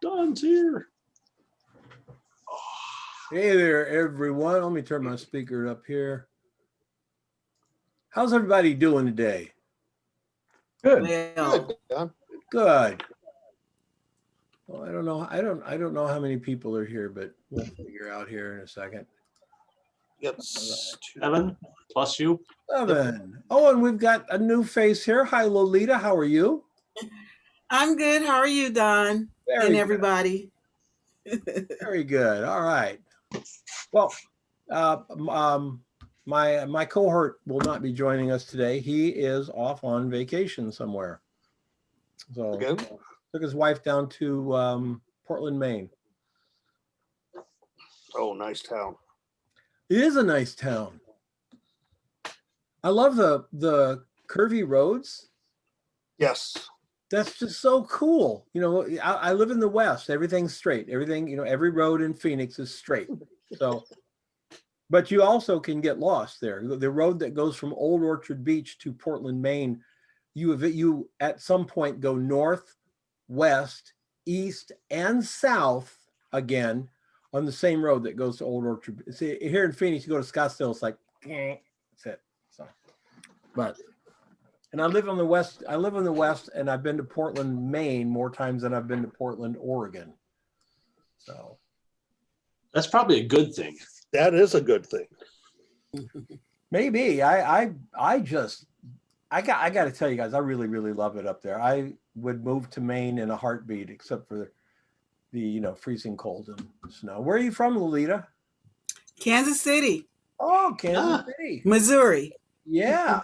Don's here. Hey there, everyone. Let me turn my speaker up here. How's everybody doing today? Good. Well, Good, Don. Good. Well, I don't know. I don't know how many people are here, but we'll figure out here in a second. Yep. 7 plus you. 7. Oh, and we've got a new face here. Hi, Lolita. How are you? I'm good. How are you, Don? Very And good. everybody? Very good. All right. Well, my cohort will not be joining us today. He is off on vacation somewhere. So Okay. took his wife down to Portland, Maine. Oh, nice town. It is a nice town. I love the curvy roads. Yes. That's just so cool. You know, I live in the West. Everything's straight. Everything, you know, every road in Phoenix is straight. So, but you also can get lost there. The road that goes from Old Orchard Beach to Portland, Maine, you at some point go north, west, east, and south again on the same road that goes to Old Orchard. See, here in Phoenix, you go to Scottsdale, it's like, that's it. So, but, and I live on the west. I live in the West, and I've been to Portland, Maine more times than I've been to Portland, Oregon. So That's probably a good thing. That is a good thing. maybe I got to tell you guys, I really, really love it up there. I would move to Maine in a heartbeat, except for the freezing cold and snow. Where are you from, Lolita? Kansas City, Oh, Kansas City. Missouri. Yeah.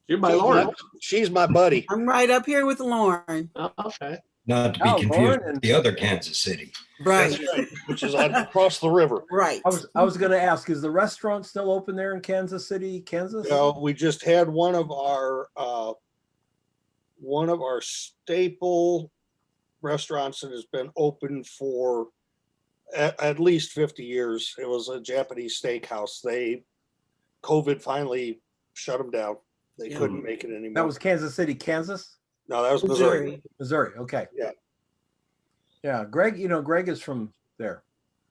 You're my Lord. She's my buddy. I'm right up here with Lauren. Oh, okay. Not to be Oh, confused Lauren with and- the other Kansas City. Right. That's right. Which is across the river. Right. I was going to ask, is the restaurant still open there in Kansas City, Kansas? We just had one of our staple restaurants that has been open for at least 50 years. It was a Japanese steakhouse. COVID finally shut them down. They Yeah. couldn't make it anymore. That was Kansas City, Kansas? No, that was Missouri. Missouri. Okay. Yeah. Yeah. Greg is from there.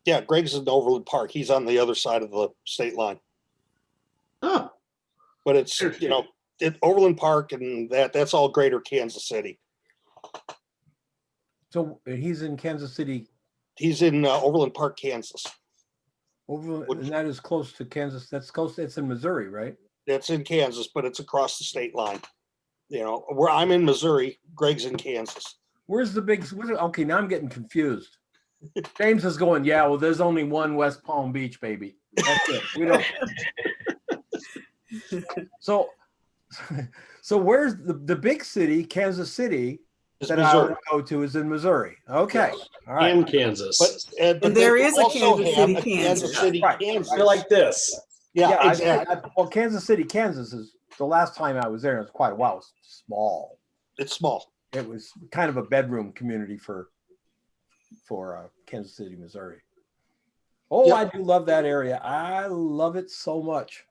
Yeah, Greg's in Overland Park. He's on the other side of the state line. Oh, But it's, Overland Park and that's all greater Kansas City. So he's in Kansas City, He's in Overland Park, Kansas. and that is close to Kansas. That's close. It's in Missouri, right? That's in Kansas, but it's across the state line. Where I'm in Missouri, Greg's in Kansas. Where's the big? Okay, now I'm getting confused. James is going. Yeah, well, there's only one West Palm Beach, baby. That's it. We don't. So where's the big city, Kansas City, It's that I Missouri. would go to is in Missouri. Okay, Yes. all right. and Kansas. But And there they is a also Kansas have City, a Kansas. City, Right. Kansas. You're like this. Yeah, exactly. Well, Kansas City, Kansas is the last time I was there. It was quite a while. It was small. It's small. It was kind of a bedroom community for Kansas City, Missouri. Oh, Yep. I do love that area. I love it so much.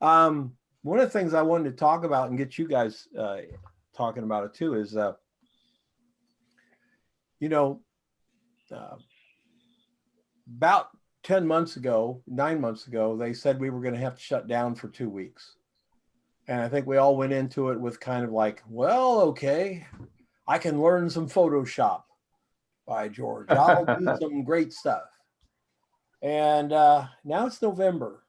One of the things I wanted to talk about and get you guys talking about it too is, about 9 months ago, they said we were going to have to shut down for 2 weeks. And I think we all went into it with kind of like, well, okay, I can learn some Photoshop, by George. I'll do some great stuff. And now it's November.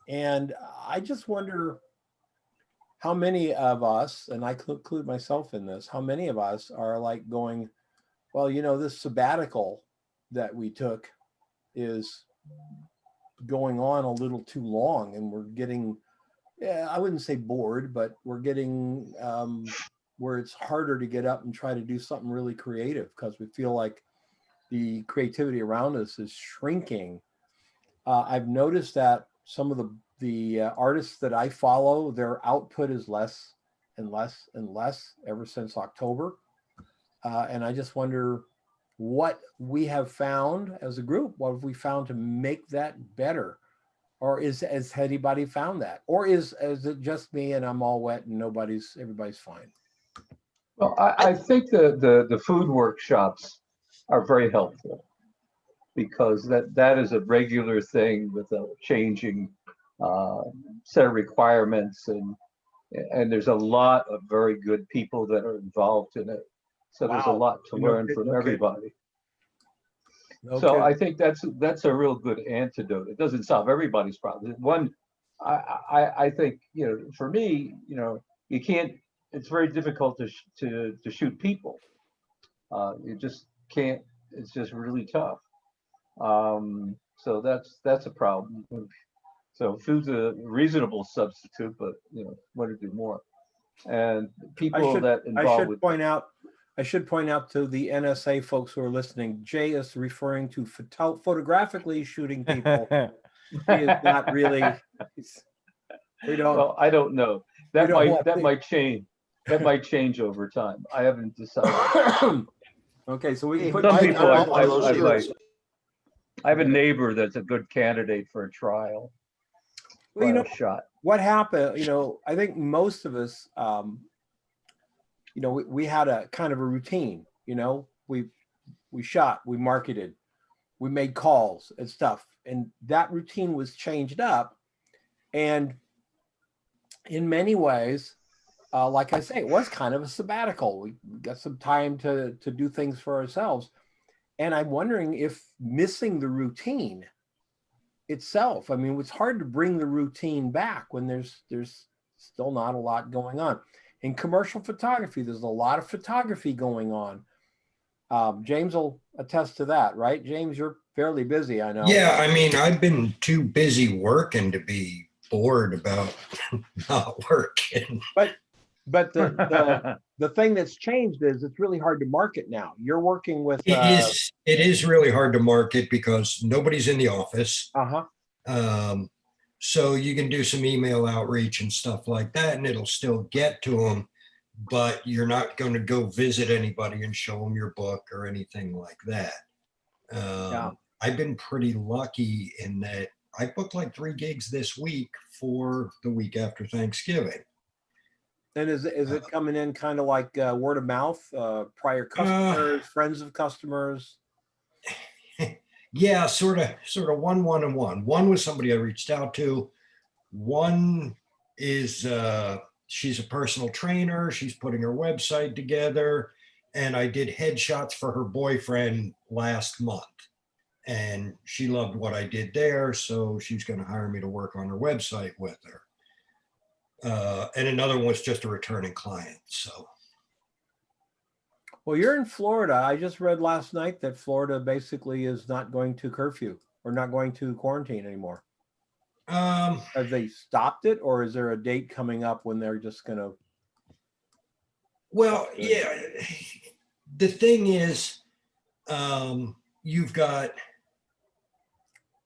And I just wonder how many of us, and I include myself in this, how many of us are like going, well, this sabbatical that we took is going on a little too long, and we're getting, I wouldn't say bored, but we're getting where it's harder to get up and try to do something really creative because we feel like the creativity around us is shrinking. I've noticed that some of the artists that I follow, their output is less and less and less ever since October. And I just wonder what we have found as a group. What have we found to make that better? Or has anybody found that? Or is it just me and I'm all wet and everybody's fine? Well, I think the food workshops are very helpful because that is a regular thing with a changing uh, set of requirements and there's a lot of very good people that are involved in it. So there's a Wow. lot to You know, learn from okay. everybody. No So kidding. I think that's a real good antidote. It doesn't solve everybody's problem. One, I think for me, you can't. It's very difficult to shoot people. You just can't. It's just really tough. So that's a problem. So food's a reasonable substitute, but want to do more. And people that I involved should with point out, to the NSA folks who are listening, Jay is referring to photographically shooting people. He is not really. We don't. well, I don't know. That don't want that the- might change. That might change over time. I haven't decided. Okay, so we can put. Some I- people, I- I- I have a neighbor that's a good candidate for a trial. Well, Trial shot. what happened, I think most of us, we had a kind of a routine, we shot, we marketed, we made calls and stuff. And that routine was changed up. And in many ways, like I say, it was kind of a sabbatical. We got some time to do things for ourselves. And I'm wondering if missing the routine itself, I mean, it's hard to bring the routine back when there's still not a lot going on. In commercial photography, there's a lot of photography going on. James will attest to that, right? James, you're fairly busy, I know. Yeah, I mean, I've been too busy working to be bored about not working. But the thing that's changed is it's really hard to market now. You're working with It is really hard to market because nobody's in the office. uh-huh. So you can do some email outreach and stuff like that, and it'll still get to them, but you're not going to go visit anybody and show them your book or anything like that. Yeah. I've been pretty lucky in that I booked like 3 gigs this week for the week after Thanksgiving. And is it coming in kind of like word of mouth, prior customers, friends of customers? Yeah, sort of one and one. One was somebody I reached out to. One is she's a personal trainer. She's putting her website together. And I did headshots for her boyfriend last month. And she loved what I did there. So she's going to hire me to work on her website with her. And another one was just a returning client. So. Well, you're in Florida. I just read last night that Florida basically is not going to curfew or not going to quarantine anymore. Have they stopped it, or is there a date coming up when they're just going to? Well, yeah. The thing is, you've got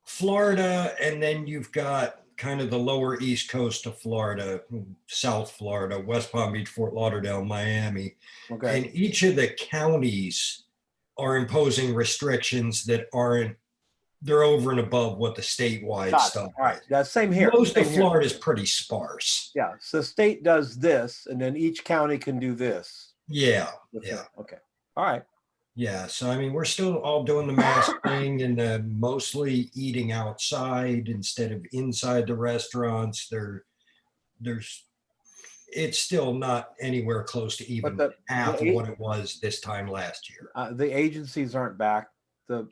Florida, and then you've got kind of the lower east coast of Florida, South Florida, West Palm Beach, Fort Lauderdale, Miami. Okay. And each of the counties are imposing restrictions that they're over and above what the statewide Got it. stuff. All right. That's same here. Most Same of here. Florida is pretty sparse. Yeah. So the state does this, and then each county can do this. Yeah. That's Yeah. it. Okay. All right. Yeah, so I mean, we're still all doing the mask thing and mostly eating outside instead of inside the restaurants. It's still not anywhere close to even half of what it was this time last year. The agencies aren't back. I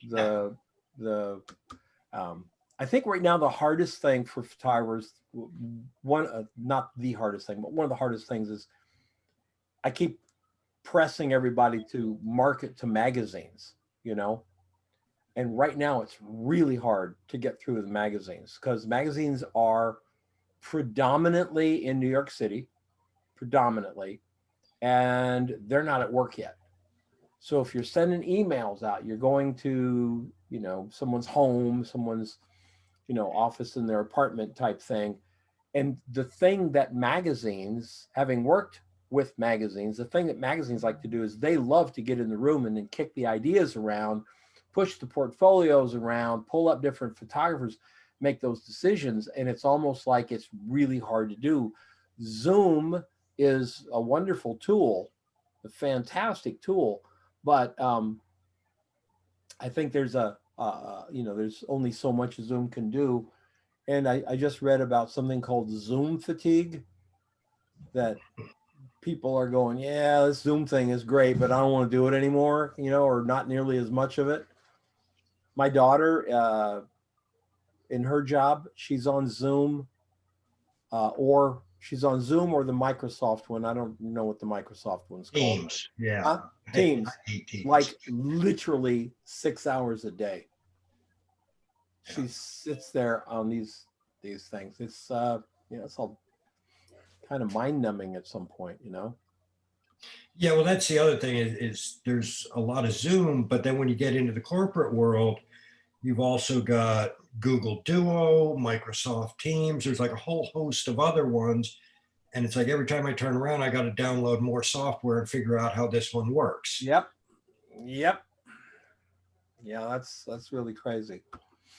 think right now the hardest thing for photographers, not the hardest thing, but one of the hardest things is I keep pressing everybody to market to magazines, and right now it's really hard to get through the magazines because magazines are predominantly in New York City, and they're not at work yet. So if you're sending emails out, you're going to, someone's home, someone's, office in their apartment type thing. And the thing that magazines, having worked with magazines, the thing that magazines like to do is they love to get in the room and then kick the ideas around, push the portfolios around, pull up different photographers, make those decisions. And it's almost like it's really hard to do. Zoom is a wonderful tool a fantastic tool, but I think there's there's only so much Zoom can do. And I just read about something called Zoom fatigue, that people are going, yeah, this Zoom thing is great, but I don't want to do it anymore, or not nearly as much of it. My daughter, in her job, she's on Zoom, or she's on Zoom or the Microsoft one. I don't know what the Microsoft one's called. Teams. Yeah. Huh? Teams. I hate Teams. Like literally 6 hours a day. She sits there on these things. It's it's all kind of mind numbing at some point, Yeah, well, that's the other thing is there's a lot of Zoom, but then when you get into the corporate world, you've also got Google Duo, Microsoft Teams. There's like a whole host of other ones. And it's like every time I turn around, I got to download more software and figure out how this one works. Yep. Yeah, that's really crazy.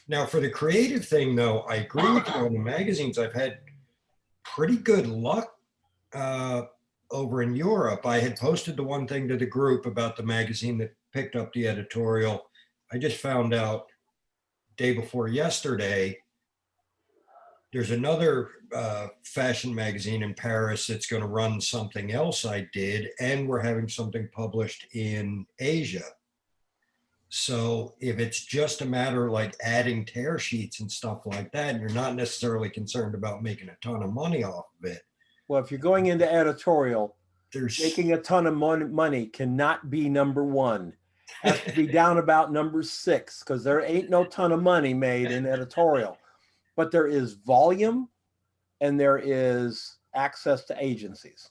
Now, for the creative thing, though, I agree with you on the magazines. I've had pretty good luck over in Europe. I had posted the one thing to the group about the magazine that picked up the editorial. I just found out day before yesterday, there's another fashion magazine in Paris that's going to run something else I did, and we're having something published in Asia. So if it's just a matter of like adding tear sheets and stuff like that, and you're not necessarily concerned about making a ton of money off of it, Well, if you're going into editorial, there's making a ton of money cannot be number one. Has to be down about number 6, because there ain't no ton of money made in editorial. But there is volume and there is access to agencies.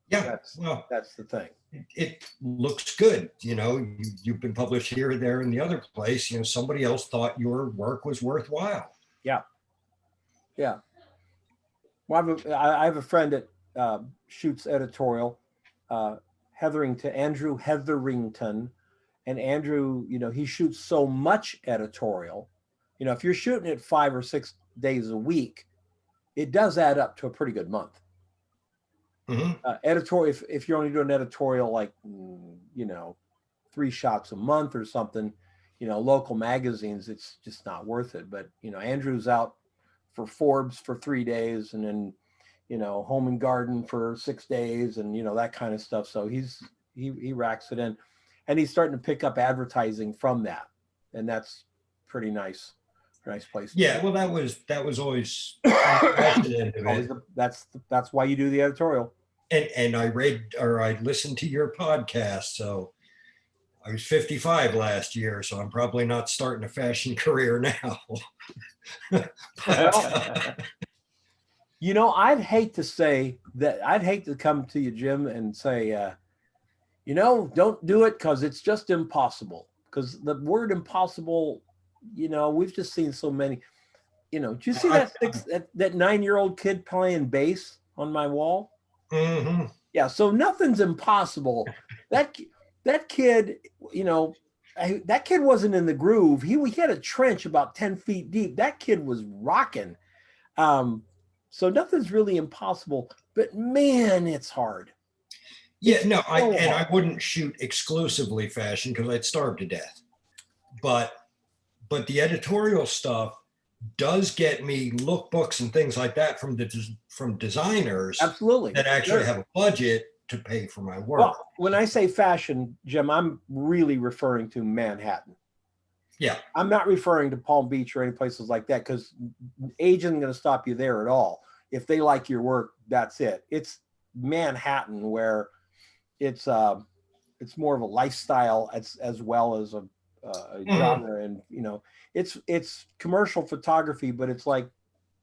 yeah, well, That's the thing. it looks good. You've been published here, there, and the other place. Somebody else thought your work was worthwhile. Yeah. Well, I have a friend that shoots editorial, Andrew Hetherington. And Andrew, he shoots so much editorial. If you're shooting it 5 or 6 days a week, it does add up to a pretty good month. Mm-hmm. Editorial, if you're only doing editorial like 3 shots a month or something, local magazines, it's just not worth it. But Andrew's out for Forbes for 3 days, and then Home and Garden for 6 days, and that kind of stuff. So he racks it in, and he's starting to pick up advertising from that, and that's pretty nice. Nice place. Yeah, well, that was always that's the end of Always it. that's why you do the editorial. And I listened to your podcast. So I was 55 last year, so I'm probably not starting a fashion career now. But, I'd hate to say that. I'd hate to come to you, Jim, and say, don't do it because it's just impossible. Because the word impossible, we've just seen so many. Do you see that 9-year-old kid playing bass on my wall? mm-hmm. Yeah, so nothing's impossible. That kid, that kid wasn't in the groove. He had a trench about 10 feet deep. That kid was rocking. So nothing's really impossible, but man, it's hard. Yeah, no, I wouldn't shoot exclusively fashion because I'd starve to death. But the editorial stuff does get me lookbooks and things like that from designers Absolutely. that actually Sure. have a budget to pay for my work. Well, when I say fashion, Jim, I'm really referring to Manhattan. Yeah. I'm not referring to Palm Beach or any places like that, because age isn't going to stop you there at all. If they like your work, that's it. It's Manhattan where it's more of a lifestyle as well as a genre, and it's commercial photography, but it's like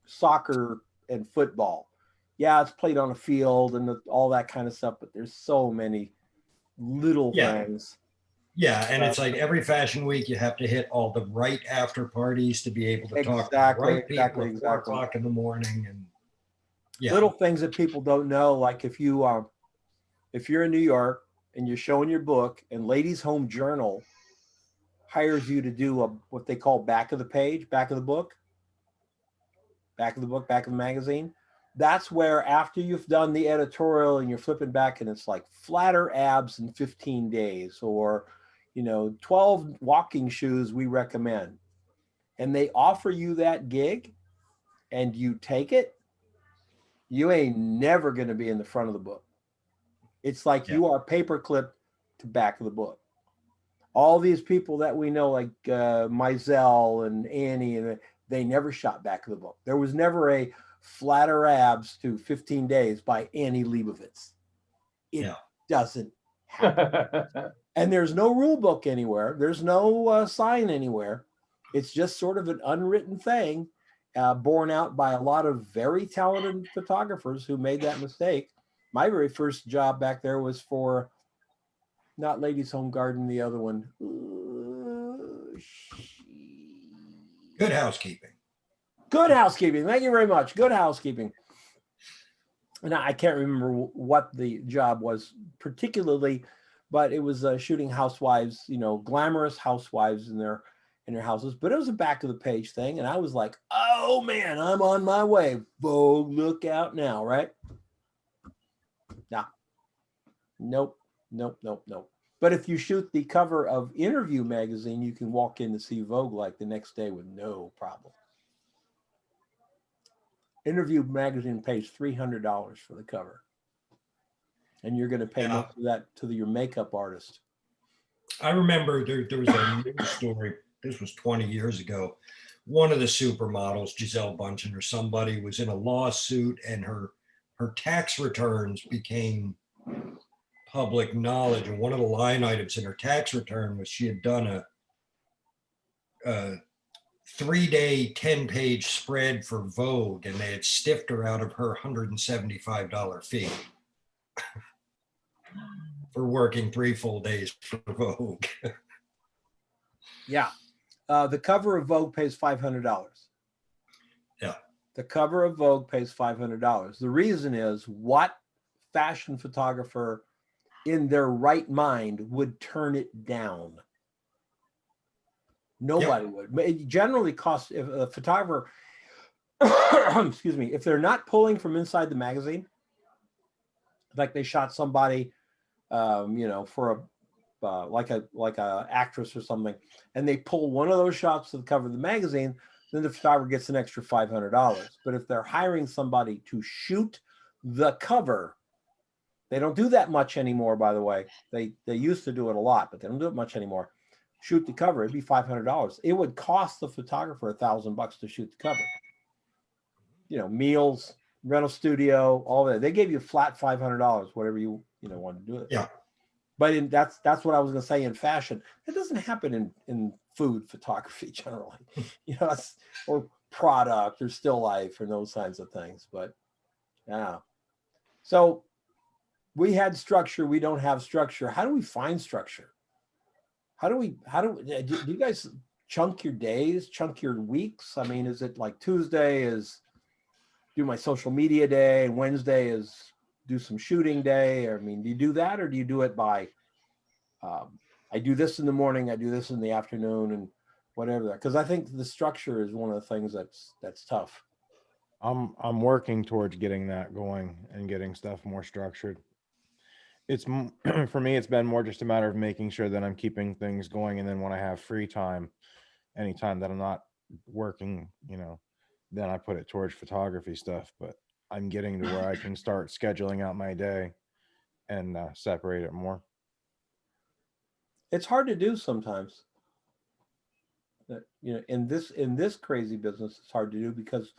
soccer and football. Yeah, it's played on a field and all that kind of stuff, but there's so many little things. Yeah, and it's like every fashion week you have to hit all the right after parties to be able to talk to the right people at 4 o'clock in the morning, and Little things that people don't know, like if you're in New York and you're showing your book, and Ladies Home Journal hires you to do what they call back of the book, back of the magazine. that's where after you've done the editorial and you're flipping back and it's like flatter abs in 15 days or, 12 walking shoes we recommend. And they offer you that gig and you take it, you ain't never going to be in the front of the book. It's like you are paperclip to back of the book. All these people that we know, like Mizell and Annie, and they never shot back of the book. There was never a flatter abs to 15 days by Annie Leibovitz. It doesn't happen. And there's no rule book anywhere. There's no sign anywhere. It's just sort of an unwritten thing borne out by a lot of very talented photographers who made that mistake. My very first job back there was for not Ladies Home Garden, the other one. Good Housekeeping. Good Housekeeping. Thank you very much. Good Housekeeping. And I can't remember what the job was particularly, but it was shooting housewives, glamorous housewives in their houses. But it was a back of the page thing, and I was like, "Oh man, I'm on my way. Vogue, look out now!" Right? Nah. Nope. But if you shoot the cover of Interview magazine, you can walk in to see Vogue like the next day with no problem. Interview magazine pays $300 for the cover. And you're going to pay most of that to your makeup artist. I remember there was a news story. This was 20 years ago. One of the supermodels, Gisele Bundchen or somebody, was in a lawsuit, and her tax returns became public knowledge. And one of the line items in her tax return was she had done a 3-day, 10-page spread for Vogue, and they had stiffed her out of her $175 fee for working 3 full days for Vogue. Yeah. The cover of Vogue pays $500. Yeah. The cover of Vogue pays $500. The reason is, what fashion photographer in their right mind would turn it down? Nobody would. It generally costs, if a photographer, excuse me, if they're not pulling from inside the magazine, like they shot somebody, for like a actress or something, and they pull one of those shots to the cover of the magazine, then the photographer gets an extra $500. But if they're hiring somebody to shoot the cover, they don't do that much anymore, by the way. They used to do it a lot, but they don't do it much anymore. Shoot the cover, it'd be $500. It would cost the photographer $1,000 to shoot the cover. Meals, rental studio, all that. They gave you flat $500, whatever you want to do it. Yeah. But that's what I was going to say in fashion. It doesn't happen in food photography generally, or product or still life or those kinds of things. But yeah. So we had structure. We don't have structure. How do we find structure? Do you guys chunk your days, chunk your weeks? I mean, is it like Tuesday is do my social media day and Wednesday is do some shooting day? Or, I mean, do you do that, or do you do it by, I do this in the morning, I do this in the afternoon, and whatever? Because I think the structure is one of the things that's tough. I'm working towards getting that going and getting stuff more structured. It's for me, it's been more just a matter of making sure that I'm keeping things going. And then when I have free time, anytime that I'm not working, then I put it towards photography stuff. But I'm getting to where I can start scheduling out my day and separate it more. It's hard to do sometimes. In this crazy business, it's hard to do because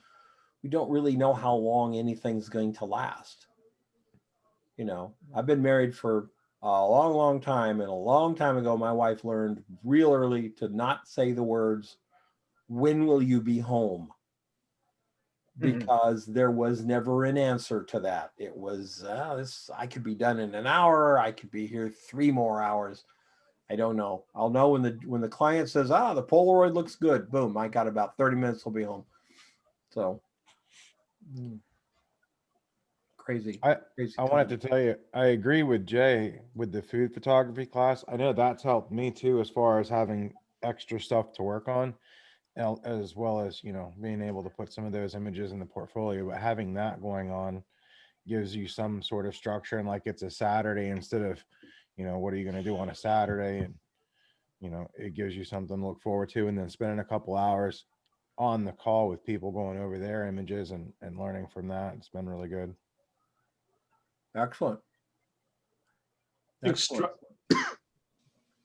we don't really know how long anything's going to last. I've been married for a long, long time, and a long time ago, my wife learned real early to not say the words, "When will you be home?" Because there was never an answer to that. It was, I could be done in an hour. I could be here 3 more hours. I don't know. I'll know when the client says, the Polaroid looks good. Boom, I got about 30 minutes. I'll be home. So crazy. I time. wanted to tell you, I agree with Jay with the food photography class. I know that's helped me too, as far as having extra stuff to work on. as well as, you know, being able to put some of those images in the portfolio, but having that going on gives you some sort of structure, and like it's a Saturday instead of, you know, what are you going to do on a Saturday? And, you know, it gives you something to look forward to, and then spending a couple hours on the call with people going over their images and learning from that. It's been really good. Excellent. think Excellent.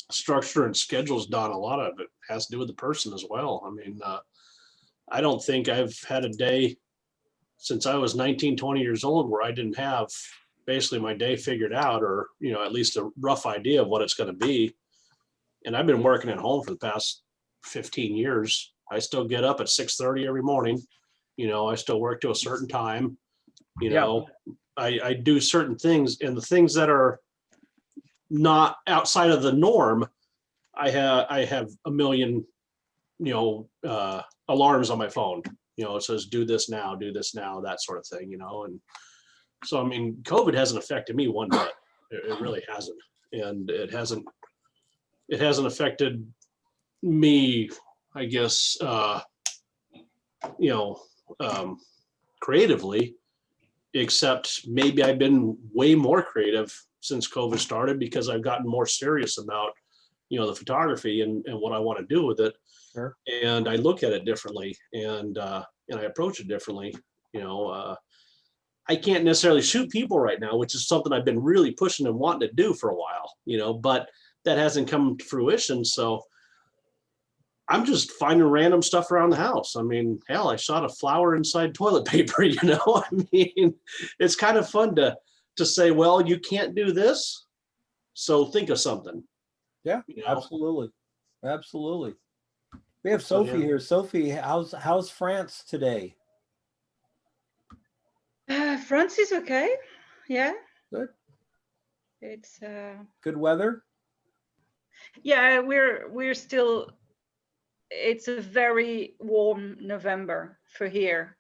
Structure and schedules, Don, a lot of it has to do with the person as well. I mean, I don't think I've had a day since I was 19, 20 years old where I didn't have basically my day figured out, or, you know, at least a rough idea of what it's going to be. And I've been working at home for the past 15 years. I still get up at 6:30 every morning. You know, I still work to a certain time. You Yeah. know, I do certain things, and the things that are not outside of the norm, I have a million, you know, alarms on my phone. You know, it says do this now, that sort of thing, you know. And so, I mean, COVID hasn't affected me one bit. It really hasn't. And it hasn't affected me, I guess, you know, creatively, except maybe I've been way more creative since COVID started because I've gotten more serious about, you know, the photography and what I want to do with it. Sure. And I look at it differently, and I approach it differently. You know, I can't necessarily shoot people right now, which is something I've been really pushing and wanting to do for a while, you know, but that hasn't come to fruition. So I'm just finding random stuff around the house. I mean, hell, I shot a flower inside toilet paper, you know. I mean, it's kind of fun to say, well, you can't do this, so think of something. Yeah, You know? absolutely. Absolutely. We have So, Sophie yeah. here. Sophie, how's France today? France is okay. Yeah. Good. It's Good weather? yeah, we're still, it's a very warm November for here.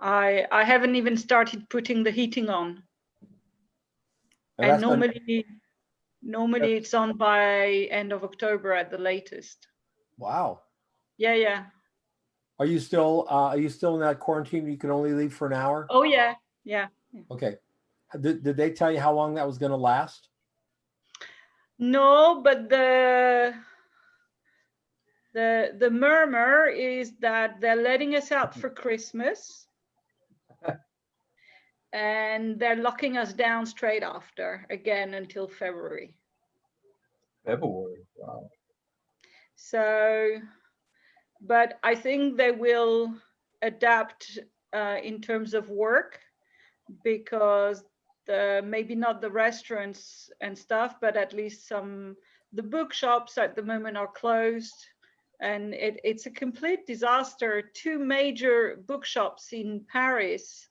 I haven't even started putting the heating on. And And that's been- normally it's on by end of October at the latest. wow. Yeah. Are you still in that quarantine? You can only leave for an hour? Oh yeah. Okay. Did they tell you how long that was going to last? No, but the murmur is that they're letting us out for Christmas and they're locking us down straight after again until February. February, wow. So, but I think they will adapt in terms of work, because maybe not the restaurants and stuff, but at least the bookshops at the moment are closed, and it's a complete disaster. 2 major bookshops in Paris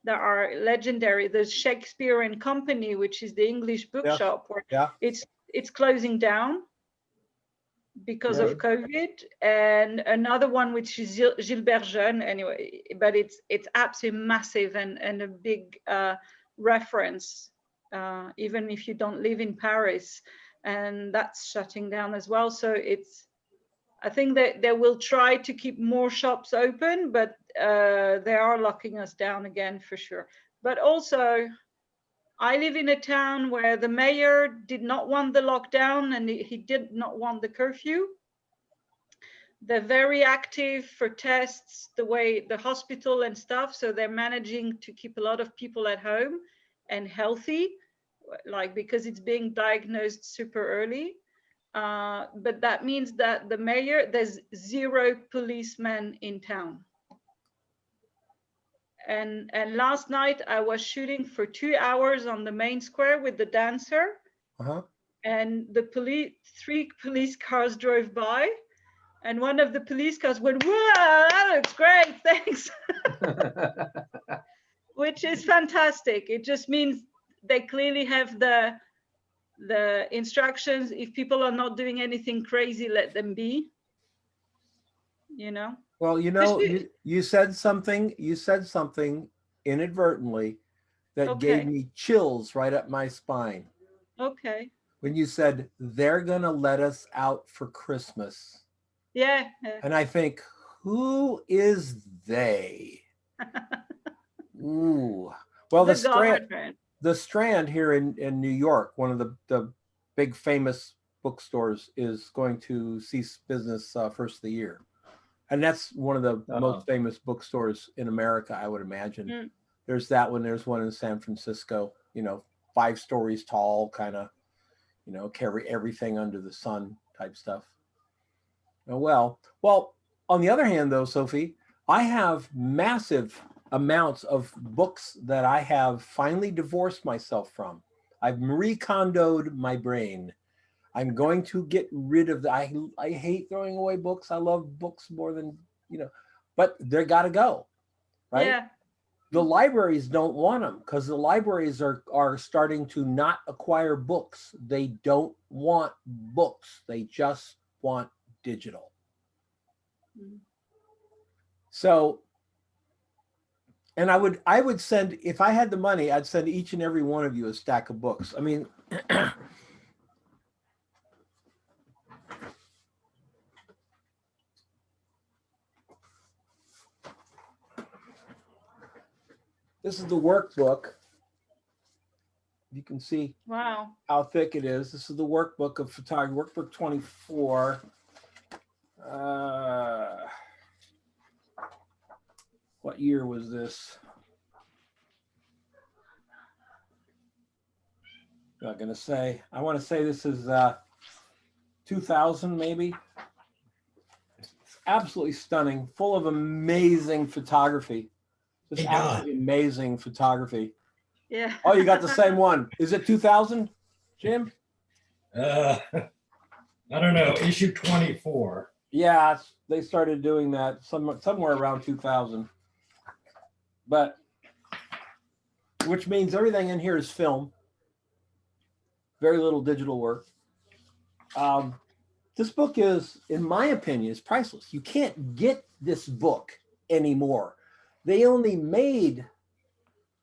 that are legendary, the Shakespeare and Company, which is the English bookshop, where it's closing down because of COVID, and another one which is Gilbert Jeune, anyway, but it's absolutely massive and a big reference, even if you don't live in Paris, and that's shutting down as well. So I think that they will try to keep more shops open, but they are locking us down again for sure. But also, I live in a town where the mayor did not want the lockdown and he did not want the curfew. They're very active for tests, the hospital and stuff. So they're managing to keep a lot of people at home and healthy, like, because it's being diagnosed super early. But that means that there's 0 policemen in town. And last night I was shooting for 2 hours on the main square with the dancer. And 3 police cars drove by, and one of the police cars went, "Wow, that looks great, thanks." Which is fantastic. It just means they clearly have the instructions. If people are not doing anything crazy, let them be, you know. Well, you know, you said something inadvertently that gave me chills right up my spine. Okay. When you said they're going to let us out for Christmas. Yeah. Yeah. And I think, who is they? Ooh. Well, The government. the Strand here in New York, one of the big famous bookstores, is going to cease business first of the year. And that's one of the most famous bookstores in America, I would imagine. Mm. There's that one. There's one in San Francisco, 5 stories tall, kind of, carry everything under the sun type stuff. Oh, well, on the other hand, though, Sophie, I have massive amounts of books that I have finally divorced myself from. I've Marie Kondoed my brain. I'm going to get rid of the, I hate throwing away books. I love books more than, but they got to go, right? Yeah. The libraries don't want them because the libraries are starting to not acquire books. They don't want books. They just want digital. So, and I would send, if I had the money, I'd send each and every one of you a stack of books. I mean, this is the workbook. You can see Wow. how thick it is. This is the workbook of photography, workbook 24. What year was this? Not gonna say. I want to say this is 2000 maybe. It's absolutely stunning, full of amazing photography. Just Hey, Don. absolutely amazing photography. Yeah. Oh, you got the same one. Is it 2000, Jim? I don't know, issue 24. Yeah, they started doing that somewhere around 2000. But which means everything in here is film. Very little digital work. This book is, in my opinion, is priceless. You can't get this book anymore. They only made,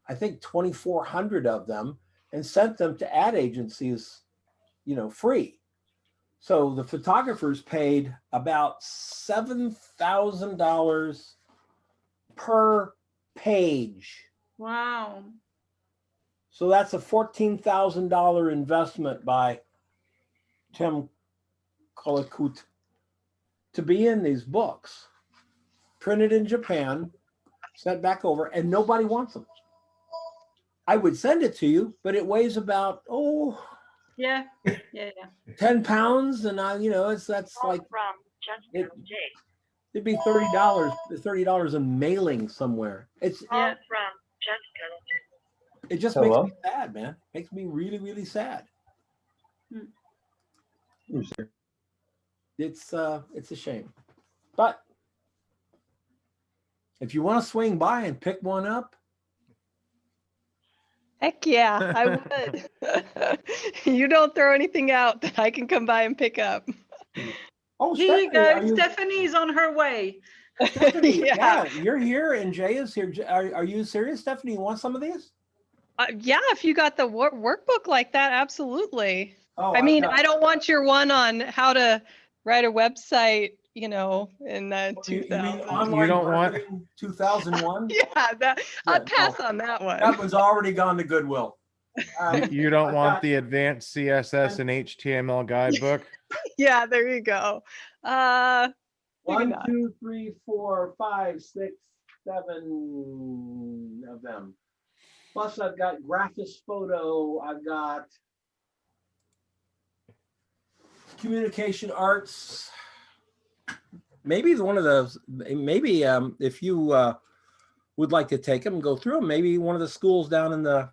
I think, 2,400 of them and sent them to ad agencies, free. So the photographers paid about $7,000 per page. Wow. So that's a $14,000 investment by Tim Collicutt to be in these books, printed in Japan, sent back over, and nobody wants them. I would send it to you, but it weighs about, Yeah. Yeah. 10 pounds. And that's like, it'd be $30 in mailing somewhere. Yeah. It just Hello? makes me sad, man. Makes me really, really sad. It's a shame. But if you want to swing by and pick one up, Heck yeah, I would. You don't throw anything out that I can come by and pick up. oh, Here you Stephanie, go. Stephanie's on her way. Stephanie, Yeah. yeah, you're here and Jay is here. Are you serious, Stephanie? You want some of these? Yeah, if you got the workbook like that, absolutely. Oh, I mean, I don't want your one on how to write a website, in the you mean 2000s. online You don't want- marketing 2001? Yeah, I'd pass no. on that one. That one's already gone to Goodwill. You don't I've want got- the advanced CSS and HTML guidebook? Yeah, there you go. Maybe 1, not. 2, 3, 4, 5, 6, 7 of them. Plus, I've got Graphis Photo. I've got Communication Arts. Maybe one of those. Maybe if you would like to take them and go through them, maybe one of the schools down in the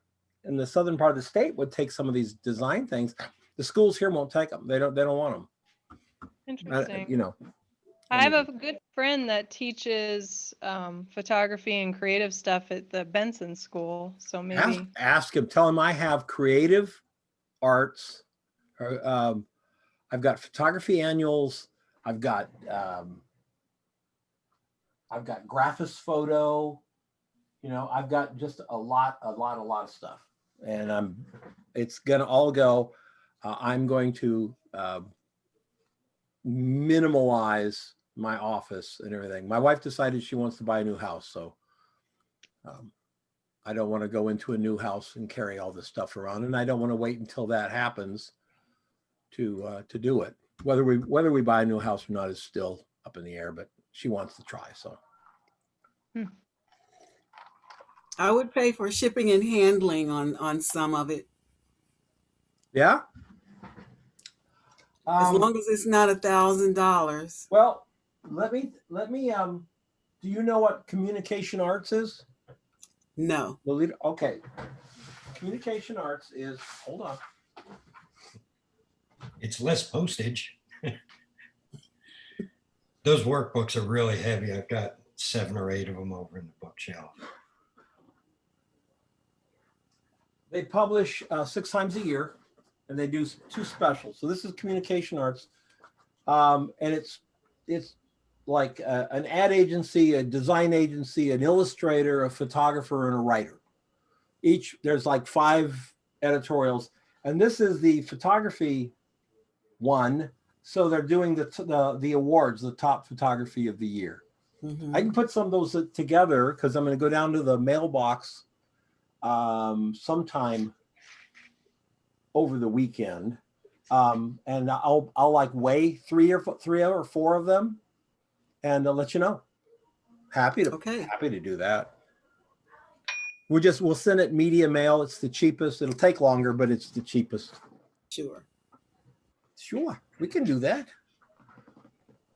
southern part of the state would take some of these design things. The schools here won't take them. They don't want them. Interesting. I have a good friend that teaches photography and creative stuff at the Benson School. So maybe Ask him. Tell him I have creative arts. I've got photography annuals. I've got Graphis Photo. I've got just a lot of stuff, and it's gonna all go. I'm going to minimalize my office and everything. My wife decided she wants to buy a new house, so I don't want to go into a new house and carry all this stuff around, and I don't want to wait until that happens to do it. Whether we buy a new house or not is still up in the air, but she wants to try. So I would pay for shipping and handling on some of it, yeah. as long as it's not $1,000. Well, let me. Do you know what communication arts is? No. Lolita? Okay. Communication arts is, hold on. It's less postage. Those workbooks are really heavy. I've got 7 or 8 of them over in the bookshelf. They publish 6 times a year, and they do 2 specials. So this is communication arts, and it's like an ad agency, a design agency, an illustrator, a photographer, and a writer. There's like 5 editorials, and this is the photography one. So they're doing the awards, the top photography of the year. Mhm. I can put some of those together because I'm going to go down to the mailbox sometime over the weekend, and I'll like weigh 3 or 4 of them, and I'll let you know. Happy to do that. We'll send it media mail. It's the cheapest. It'll take longer, but it's the cheapest. Sure, we can do that.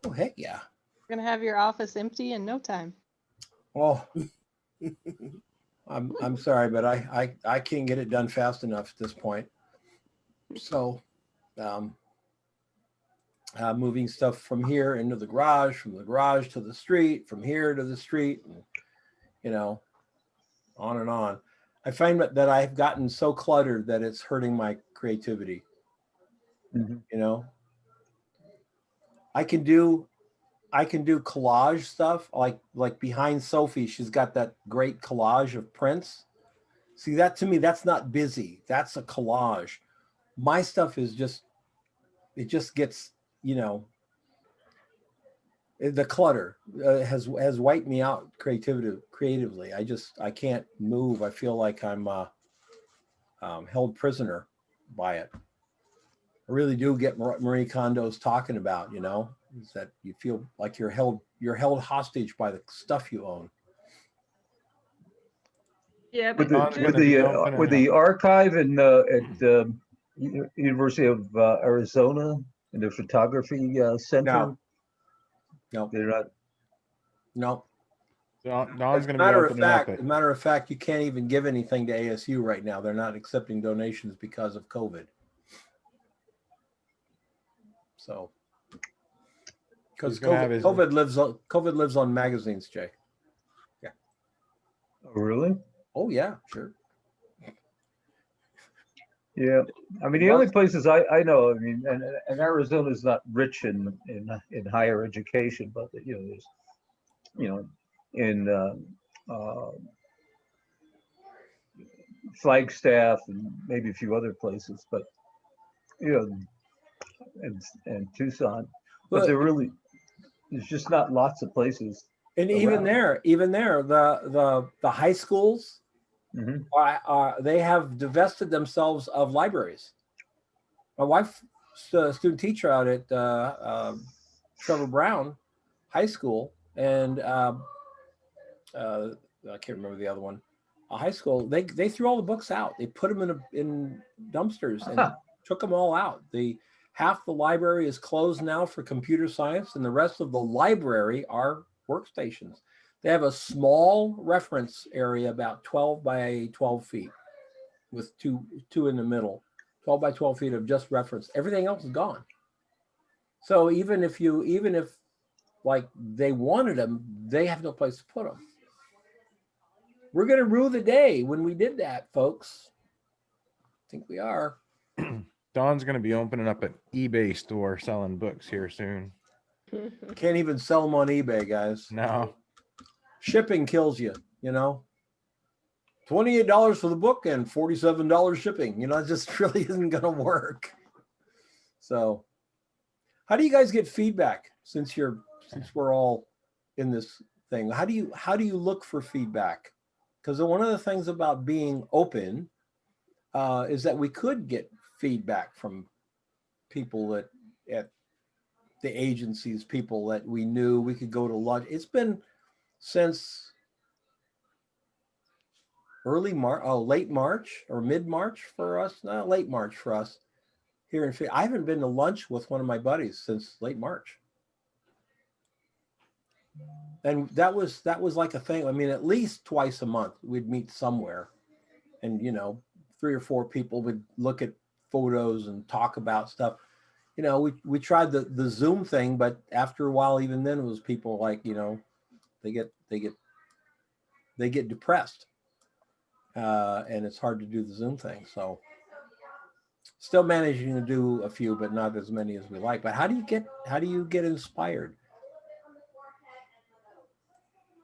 Oh, heck yeah. We're gonna have your office empty in no time. Oh, I'm sorry, but I can't get it done fast enough at this point. So, moving stuff from here into the garage, from the garage to the street, from here to the street, and on and on. I find that I've gotten so cluttered that it's hurting my creativity. I can do collage stuff like behind Sophie. She's got that great collage of prints. See, that to me, that's not busy. That's a collage. My stuff is it just gets, the clutter has wiped me out creatively. I can't move. I feel like I'm held prisoner by it. I really do get Marie Kondo's talking about, is that you feel like you're held hostage by the stuff you own. Yeah, With but the archive at University of Arizona and the photography center. No, they're not. No. Don's going to be opening up As a matter of fact, you can't even give anything to ASU right now. They're not accepting donations because of COVID. So, because COVID lives on magazines, Jay. Yeah. Oh, really? Oh yeah, sure. Yeah, I mean the only places I know, and Arizona is not rich in higher education, but there's, in Flagstaff and maybe a few other places, but and Tucson, but there's just not lots of places. And even there, the high schools, they have divested themselves of libraries. My wife's a student teacher out at Trevor Brown High School, and I can't remember the other one. A high school, they threw all the books out. They put them in dumpsters and took them all out. Half the library is closed now for computer science, and the rest of the library are workstations. They have a small reference area, about 12 by 12 feet, with two in the middle. 12 by 12 feet of just reference. Everything else is gone. So even if like they wanted them, they have no place to put them. We're going to rue the day when we did that, folks. I think we are. Don's going to be opening up an eBay store selling books here soon. Can't even sell them on eBay, guys. No. Shipping kills you, $28 for the book and $47 shipping. It just really isn't going to work. So How do you guys get feedback since we're all in this thing? How do you look for feedback? Because one of the things about being open is that we could get feedback from people at the agencies, people that we knew. We could go to lunch. It's been since late March or mid-March for us. No, late March for us here in Phoenix. I haven't been to lunch with one of my buddies since late March. And that was like a thing. I mean, at least twice a month we'd meet somewhere, and 3 or 4 people would look at photos and talk about stuff. We tried the Zoom thing, but after a while, even then, it was people like, they get depressed, and it's hard to do the Zoom thing. So still managing to do a few, but not as many as we like. But how do you get inspired?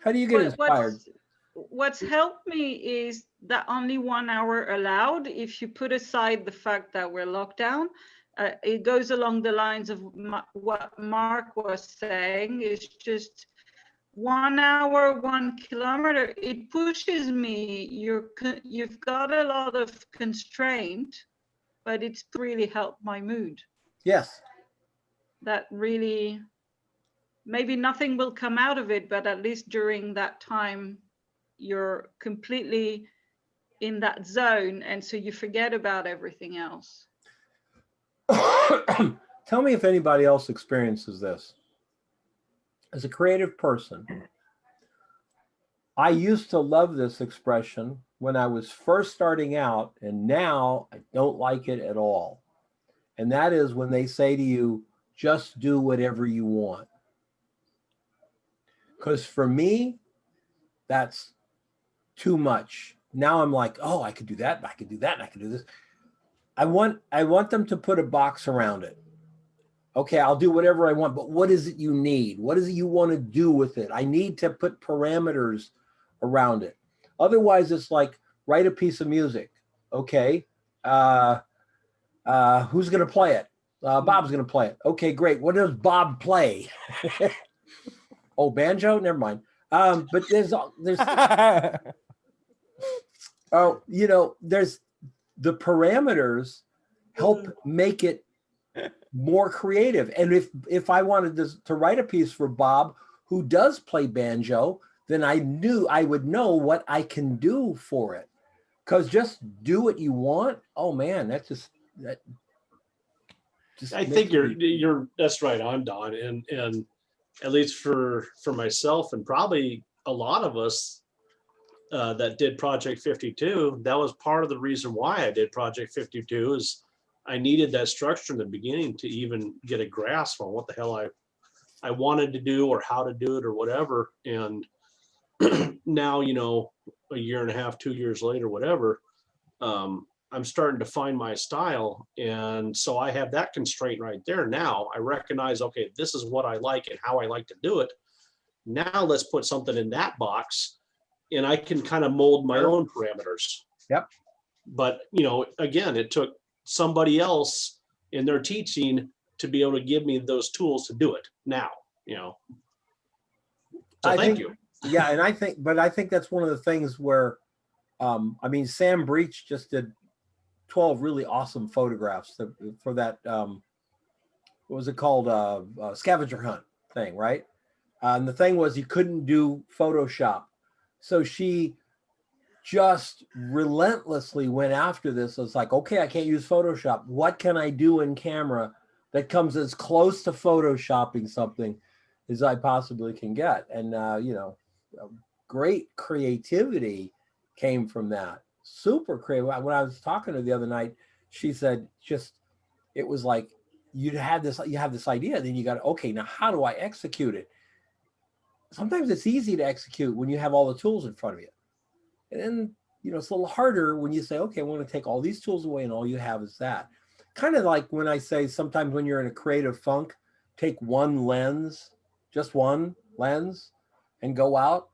How do you get inspired? What's helped me is that only 1 hour allowed. If you put aside the fact that we're locked down, it goes along the lines of what Mark was saying. It's just 1 hour, 1 kilometer. It pushes me. You've got a lot of constraint, but it's really helped my mood. Yes. That really, maybe nothing will come out of it, but at least during that time, you're completely in that zone. And so you forget about everything else. Tell me if anybody else experiences this. As a creative person, I used to love this expression when I was first starting out, and now I don't like it at all. And that is when they say to you, just do whatever you want. Because for me, that's too much. Now I'm like, oh, I could do that, and I could do that, and I could do this. I want them to put a box around it. Okay, I'll do whatever I want, but what is it you need? What is it you want to do with it? I need to put parameters around it. Otherwise, it's like, write a piece of music. Okay, who's going to play it? Bob's going to play it. Okay, great. What does Bob play? Oh, banjo? Never mind. But there's there's the parameters help make it more creative. And if I wanted to write a piece for Bob who does play banjo, then I would know what I can do for it. Because just do what you want. Oh man, I think that's right on, Don. And at least for myself and probably a lot of us that did Project 52, that was part of the reason why I did Project 52 is I needed that structure in the beginning to even get a grasp on what the hell I wanted to do or how to do it or whatever. And now, a year and a half, 2 years later, whatever, I'm starting to find my style. And so I have that constraint right there. Now I recognize, okay, this is what I like and how I like to do it. Now let's put something in that box and I can kind of mold my own parameters. Yep. But, again, it took somebody else in their teaching to be able to give me those tools to do it now, So thank you. Yeah. And I think that's one of the things where, Sam Breach just did 12 really awesome photographs for that, what was it called? Scavenger hunt thing, right? And the thing was you couldn't do Photoshop. So she just relentlessly went after this. It's like, okay, I can't use Photoshop. What can I do in camera that comes as close to Photoshopping something as I possibly can get? And, great creativity came from that. Super creative. When I was talking to her the other night, she said, it was like, you have this idea, then you got, okay, now how do I execute it? Sometimes it's easy to execute when you have all the tools in front of you. And then, it's a little harder when you say, okay, I want to take all these tools away and all you have is that. Kind of like when I say sometimes when you're in a creative funk, take one lens, just one lens and go out.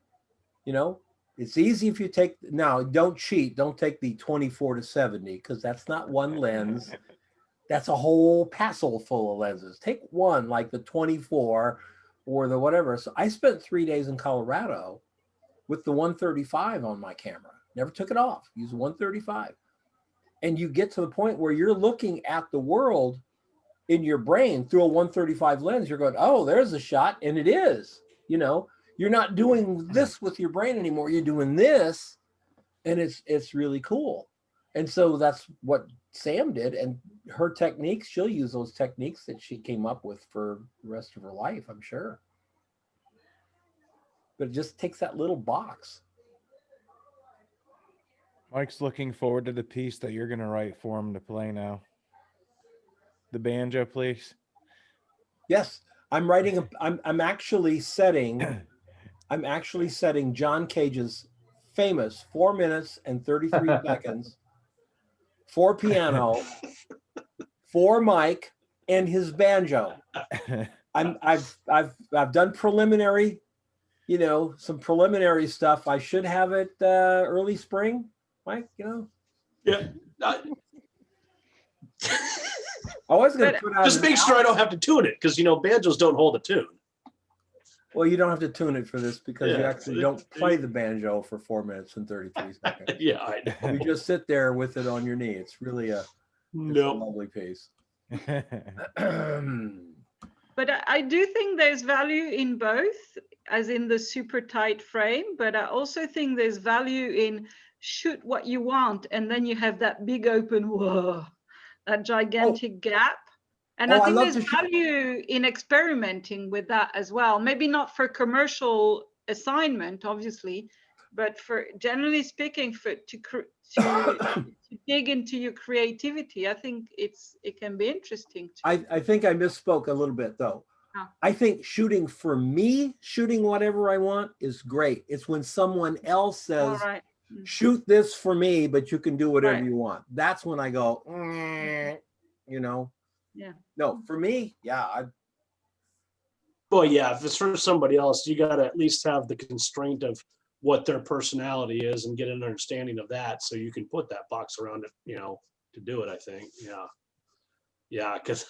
It's easy if you take, now don't cheat. Don't take the 24 to 70 because that's not one lens. That's a whole passel full of lenses. Take one like the 24 or the whatever. So I spent 3 days in Colorado with the 135 on my camera. Never took it off. Use 135. And you get to the point where you're looking at the world in your brain through a 135 lens. You're going, oh, there's a shot. And it is, you know, you're not doing this with your brain anymore. You're doing this. And it's really cool. And so that's what Sam did. And her techniques, she'll use those techniques that she came up with for the rest of her life, I'm sure. But it just takes that little box. Mike's looking forward to the piece that you're going to write for him to play now. The banjo, please. Yes, I'm writing. I'm actually setting John Cage's famous 4 minutes and 33 seconds for piano, for Mike and his banjo. I've done preliminary, you know, some preliminary stuff. I should have it early spring, Mike. You know. Yeah. I was going to put out. Just make sure I don't have to tune it, because you know banjos don't hold a tune. Well, you don't have to tune it for this because you Yeah. actually don't play the banjo for 4 minutes and 33 seconds. Yeah, I know. You just sit there with it on your knee. It's really a No. lovely piece. But I do think there's value in both, as in the super tight frame, but I also think there's value in shoot what you want, and then you have that big open, whoa, that gigantic gap. And Oh, I I think love there's to shoot- value in experimenting with that as well. Maybe not for commercial assignment, obviously, but for generally speaking, to dig into your creativity, I think it can be interesting. I think I misspoke a little bit though. Oh. I think shooting for me, shooting whatever I want is great. It's when someone else All says, right. shoot this for me, but you can do whatever Right. you want. That's when I go, you know. Yeah. No, for me, yeah, Well, yeah, if it's for somebody else, you got to at least have the constraint of what their personality is and get an understanding of that, so you can put that box around it, you know, to do it. I think, yeah, because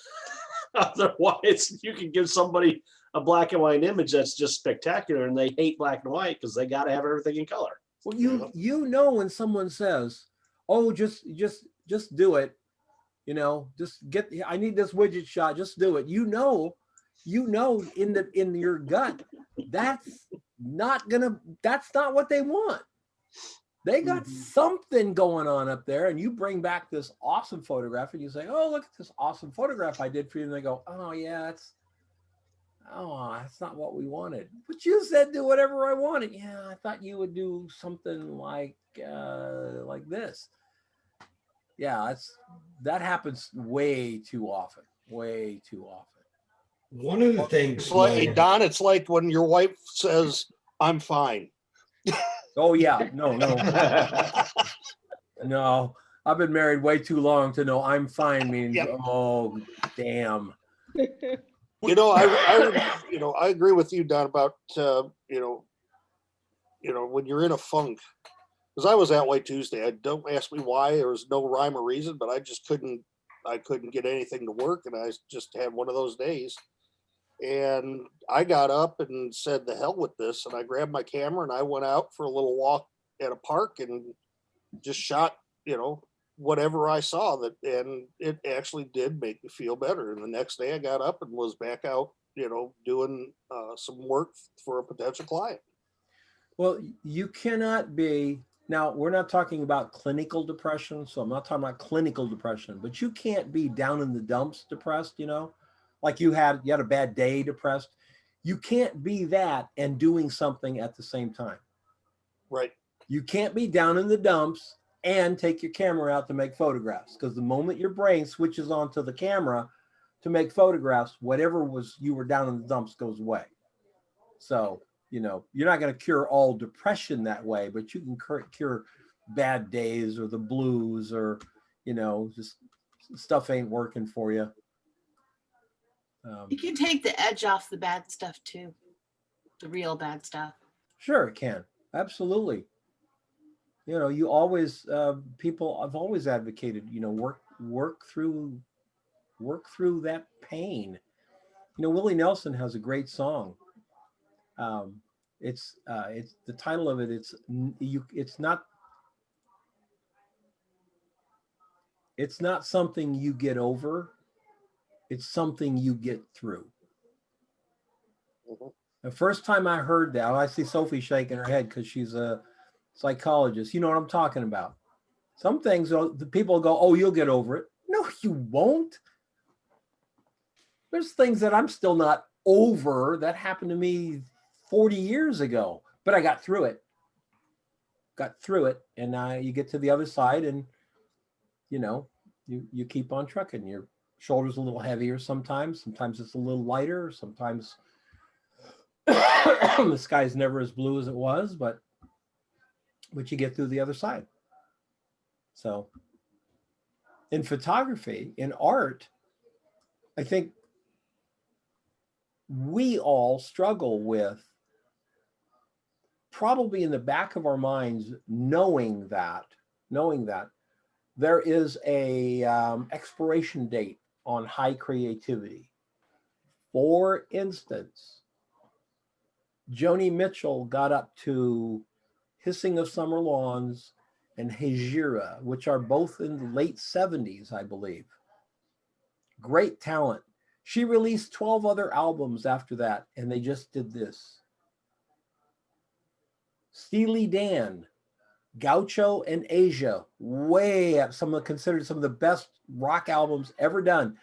otherwise you can give somebody a black and white image that's just spectacular, and they hate black and white because they got to have everything in color. well, you know when someone says, "Oh, just do it," you know, I need this widget shot, just do it. You know, in your gut, that's not what they want. They got something going on up there, and you bring back this awesome photograph, and you say, "Oh, look at this awesome photograph I did for you," and they go, "Oh yeah, that's not what we wanted. But you said do whatever I wanted." "Yeah, I thought you would do something like this." Yeah, that happens way too often. Way too often. One of the things, It's like, Don, it's like when your wife says, "I'm fine." Oh yeah, no. No, I've been married way too long to know I'm fine means, Yep. oh damn. You know, I agree with you, Don, about when you're in a funk. Because I was at White Tuesday. Don't ask me why. There was no rhyme or reason, but I just couldn't get anything to work, and I just had one of those days. And I got up and said, "The hell with this!" And I grabbed my camera and I went out for a little walk at a park and just shot, whatever I saw and it actually did make me feel better. And the next day I got up and was back out, doing some work for a potential client. Well, you cannot be, now we're not talking about clinical depression, so I'm not talking about clinical depression, but you can't be down in the dumps depressed, like you had a bad day depressed. You can't be that and doing something at the same time. Right. You can't be down in the dumps and take your camera out to make photographs, because the moment your brain switches onto the camera to make photographs, whatever you were down in the dumps goes away. So, you're not going to cure all depression that way, but you can cure bad days or the blues or, just stuff ain't working for you. You can take the edge off the bad stuff too, the real bad stuff. Sure, it can. Absolutely. You always, I've always advocated, work through work through that pain. You know, Willie Nelson has a great song. It's the title of it. It's not something you get over. It's something you get through. Mhm. The first time I heard that, I see Sophie shaking her head because she's a psychologist. You know what I'm talking about. Some things, the people go, oh, you'll get over it. No, you won't. There's things that I'm still not over that happened to me 40 years ago, but I got through it. And you get to the other side and, you know, you keep on trucking. Your shoulder's a little heavier sometimes. Sometimes it's a little lighter. Sometimes the sky's never as blue as it was, but you get through the other side. So in photography, in art, I think we all struggle with, probably in the back of our minds, knowing that there is a expiration date on high creativity. For instance, Joni Mitchell got up to Hissing of Summer Lawns and Hejira, which are both in the late 70s, I believe. Great talent. She released 12 other albums after that, and they just did this. Steely Dan, Gaucho and Asia, way up, considered some of the best rock albums ever done.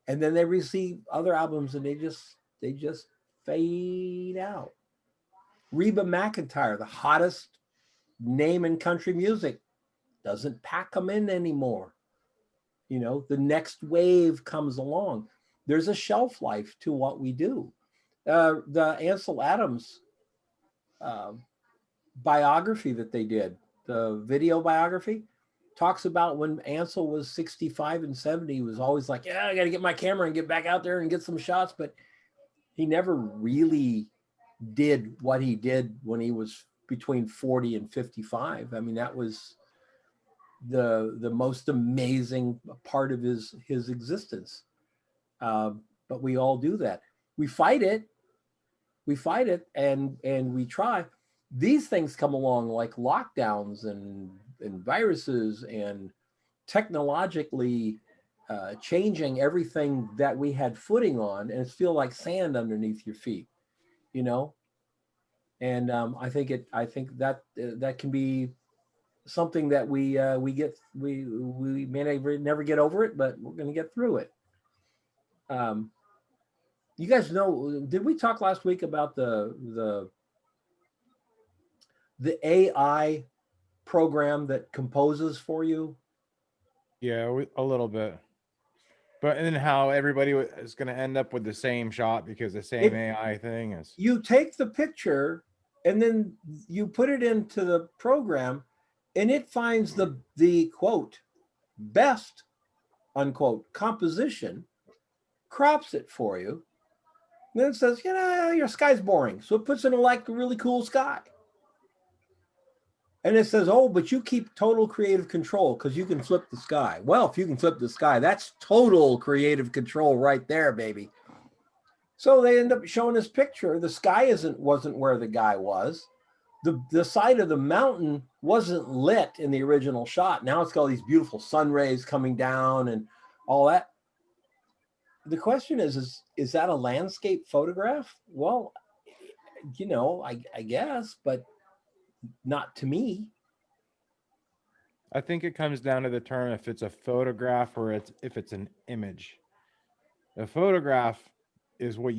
And then they receive other albums and they just fade out. Reba McEntire, the hottest name in country music, doesn't pack them in anymore. You know, the next wave comes along. There's a shelf life to what we do. The Ansel Adams biography that they did, the video biography, talks about when Ansel was 65 and 70, he was always like, yeah, I got to get my camera and get back out there and get some shots. But he never really did what he did when he was between 40 and 55. I mean, that was the most amazing part of his existence. But we all do that. We fight it and we try. These things come along like lockdowns and viruses and technologically changing everything that we had footing on, and it feels like sand underneath your feet, you know. And I think that can be something that we may never get over it, but we're going to get through it. You guys know, did we talk last week about the AI program that composes for you? Yeah, a little bit. But and then how everybody is going to end up with the same shot because the same AI thing is. You take the picture and then you put it into the program and it finds the quote, best, unquote, composition, crops it for you. And then it says, you know, your sky's boring. So it puts in like a really cool sky. And it says, oh, but you keep total creative control because you can flip the sky. Well, if you can flip the sky, that's total creative control right there, baby. So they end up showing this picture. The sky wasn't where the guy was. The side of the mountain wasn't lit in the original shot. Now it's got all these beautiful sun rays coming down and all that. The question is that a landscape photograph? Well, you know, I guess, but not to me. I think it comes down to the term if it's a photograph or if it's an image. A photograph is what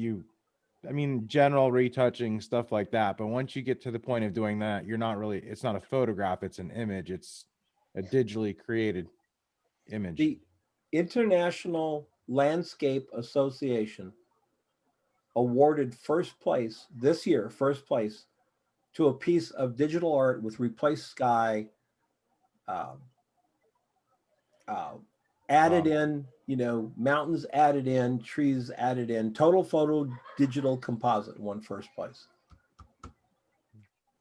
general retouching, stuff like that. But once you get to the point of doing that, it's not a photograph, it's an image. It's a digitally created image. The International Landscape Association awarded first place this year, to a piece of digital art with replaced sky, added in, you know, mountains added in, trees added in, total photo digital composite won first place.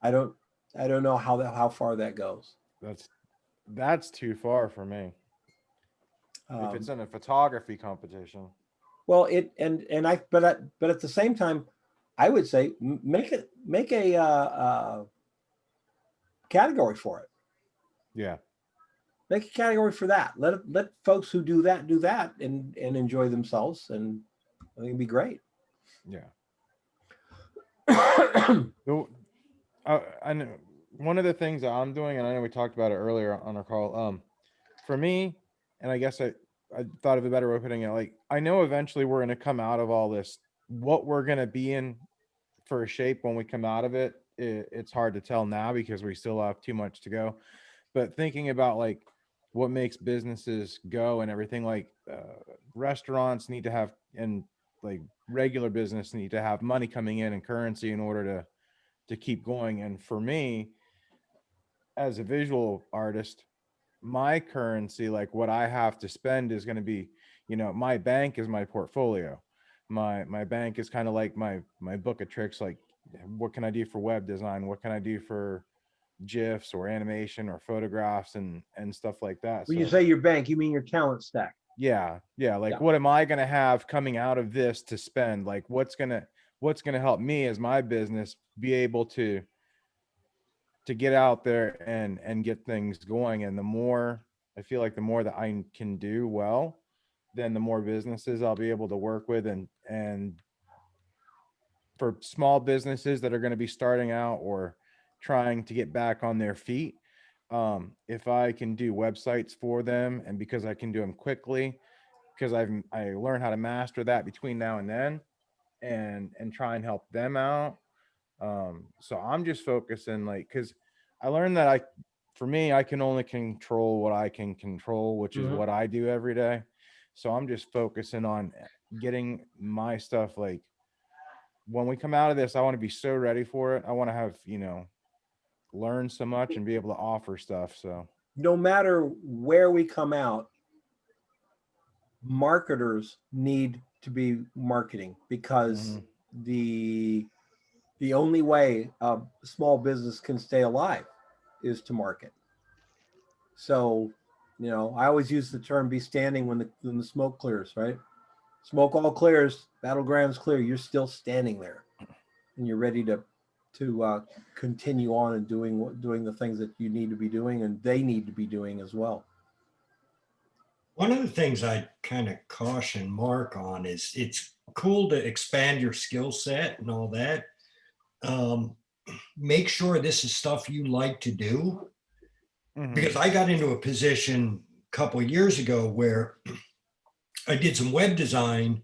I don't know how far that goes. That's too far for me. If it's in a photography competition. Well, but at the same time, I would say make a category for it. Yeah. Make a category for that. Let folks who do that and enjoy themselves, and I think it'd be great. Yeah. I know one of the things that I'm doing, and I know we talked about it earlier on our call. For me, and I guess I thought of a better way of putting it. Like, I know eventually we're going to come out of all this. What we're going to be in for a shape when we come out of it, it's hard to tell now because we still have too much to go. But thinking about like what makes businesses go and everything, like restaurants need to have, and like regular business need to have money coming in and currency in order to keep going. And for me, as a visual artist, my currency, like what I have to spend, is going to be, my bank is my portfolio. My bank is kind of like my book of tricks. Like, what can I do for web design? What can I do for GIFs or animation or photographs and stuff like that? When you say your bank, you mean your talent stack. Yeah. Like, Yeah. what am I going to have coming out of this to spend? Like, what's going to help me as my business be able to get out there and get things going. And the more, I feel like the more that I can do well, then the more businesses I'll be able to work with. And for small businesses that are going to be starting out or trying to get back on their feet, if I can do websites for them, and because I can do them quickly, because I learned how to master that between now and then, and try and help them out. So I'm just focusing, like, because I learned that for me, I can only control what I can control, which is what I do every day. So I'm just focusing on getting my stuff. Like, when we come out of this, I want to be so ready for it. I want to have, learn so much and be able to offer stuff. So No matter where we come out, marketers need to be marketing, because the only way a small business can stay alive is to market. So, I always use the term "be standing when the smoke clears." Right? Smoke all clears, battlegrounds clear. You're still standing there, and you're ready to continue on and doing the things that you need to be doing, and they need to be doing as well. One of the things I kind of caution Mark on is it's cool to expand your skill set and all that. Make sure this is stuff you like to do. Because I got into a position a couple of years ago where I did some web design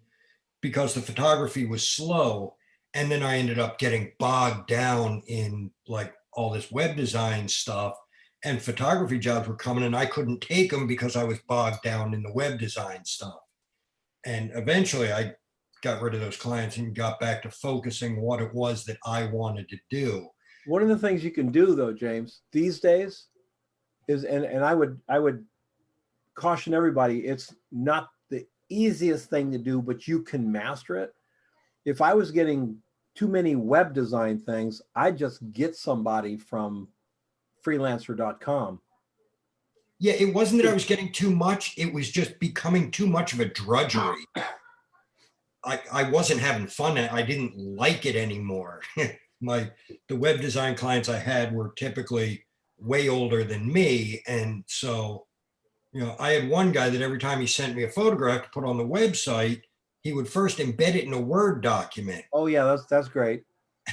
because the photography was slow. And then I ended up getting bogged down in like all this web design stuff, and photography jobs were coming and I couldn't take them because I was bogged down in the web design stuff. And eventually I got rid of those clients and got back to focusing what it was that I wanted to do. One of the things you can do, though, James, these days is, and I would caution everybody, it's not the easiest thing to do, but you can master it. If I was getting too many web design things, I'd just get somebody from freelancer.com. Yeah, it wasn't that I was getting too much. It was just becoming too much of a drudgery. I wasn't having fun. I didn't like it anymore. The web design clients I had were typically way older than me. And so, I had one guy that every time he sent me a photograph to put on the website, he would first embed it in a Word document. Oh yeah, that's great.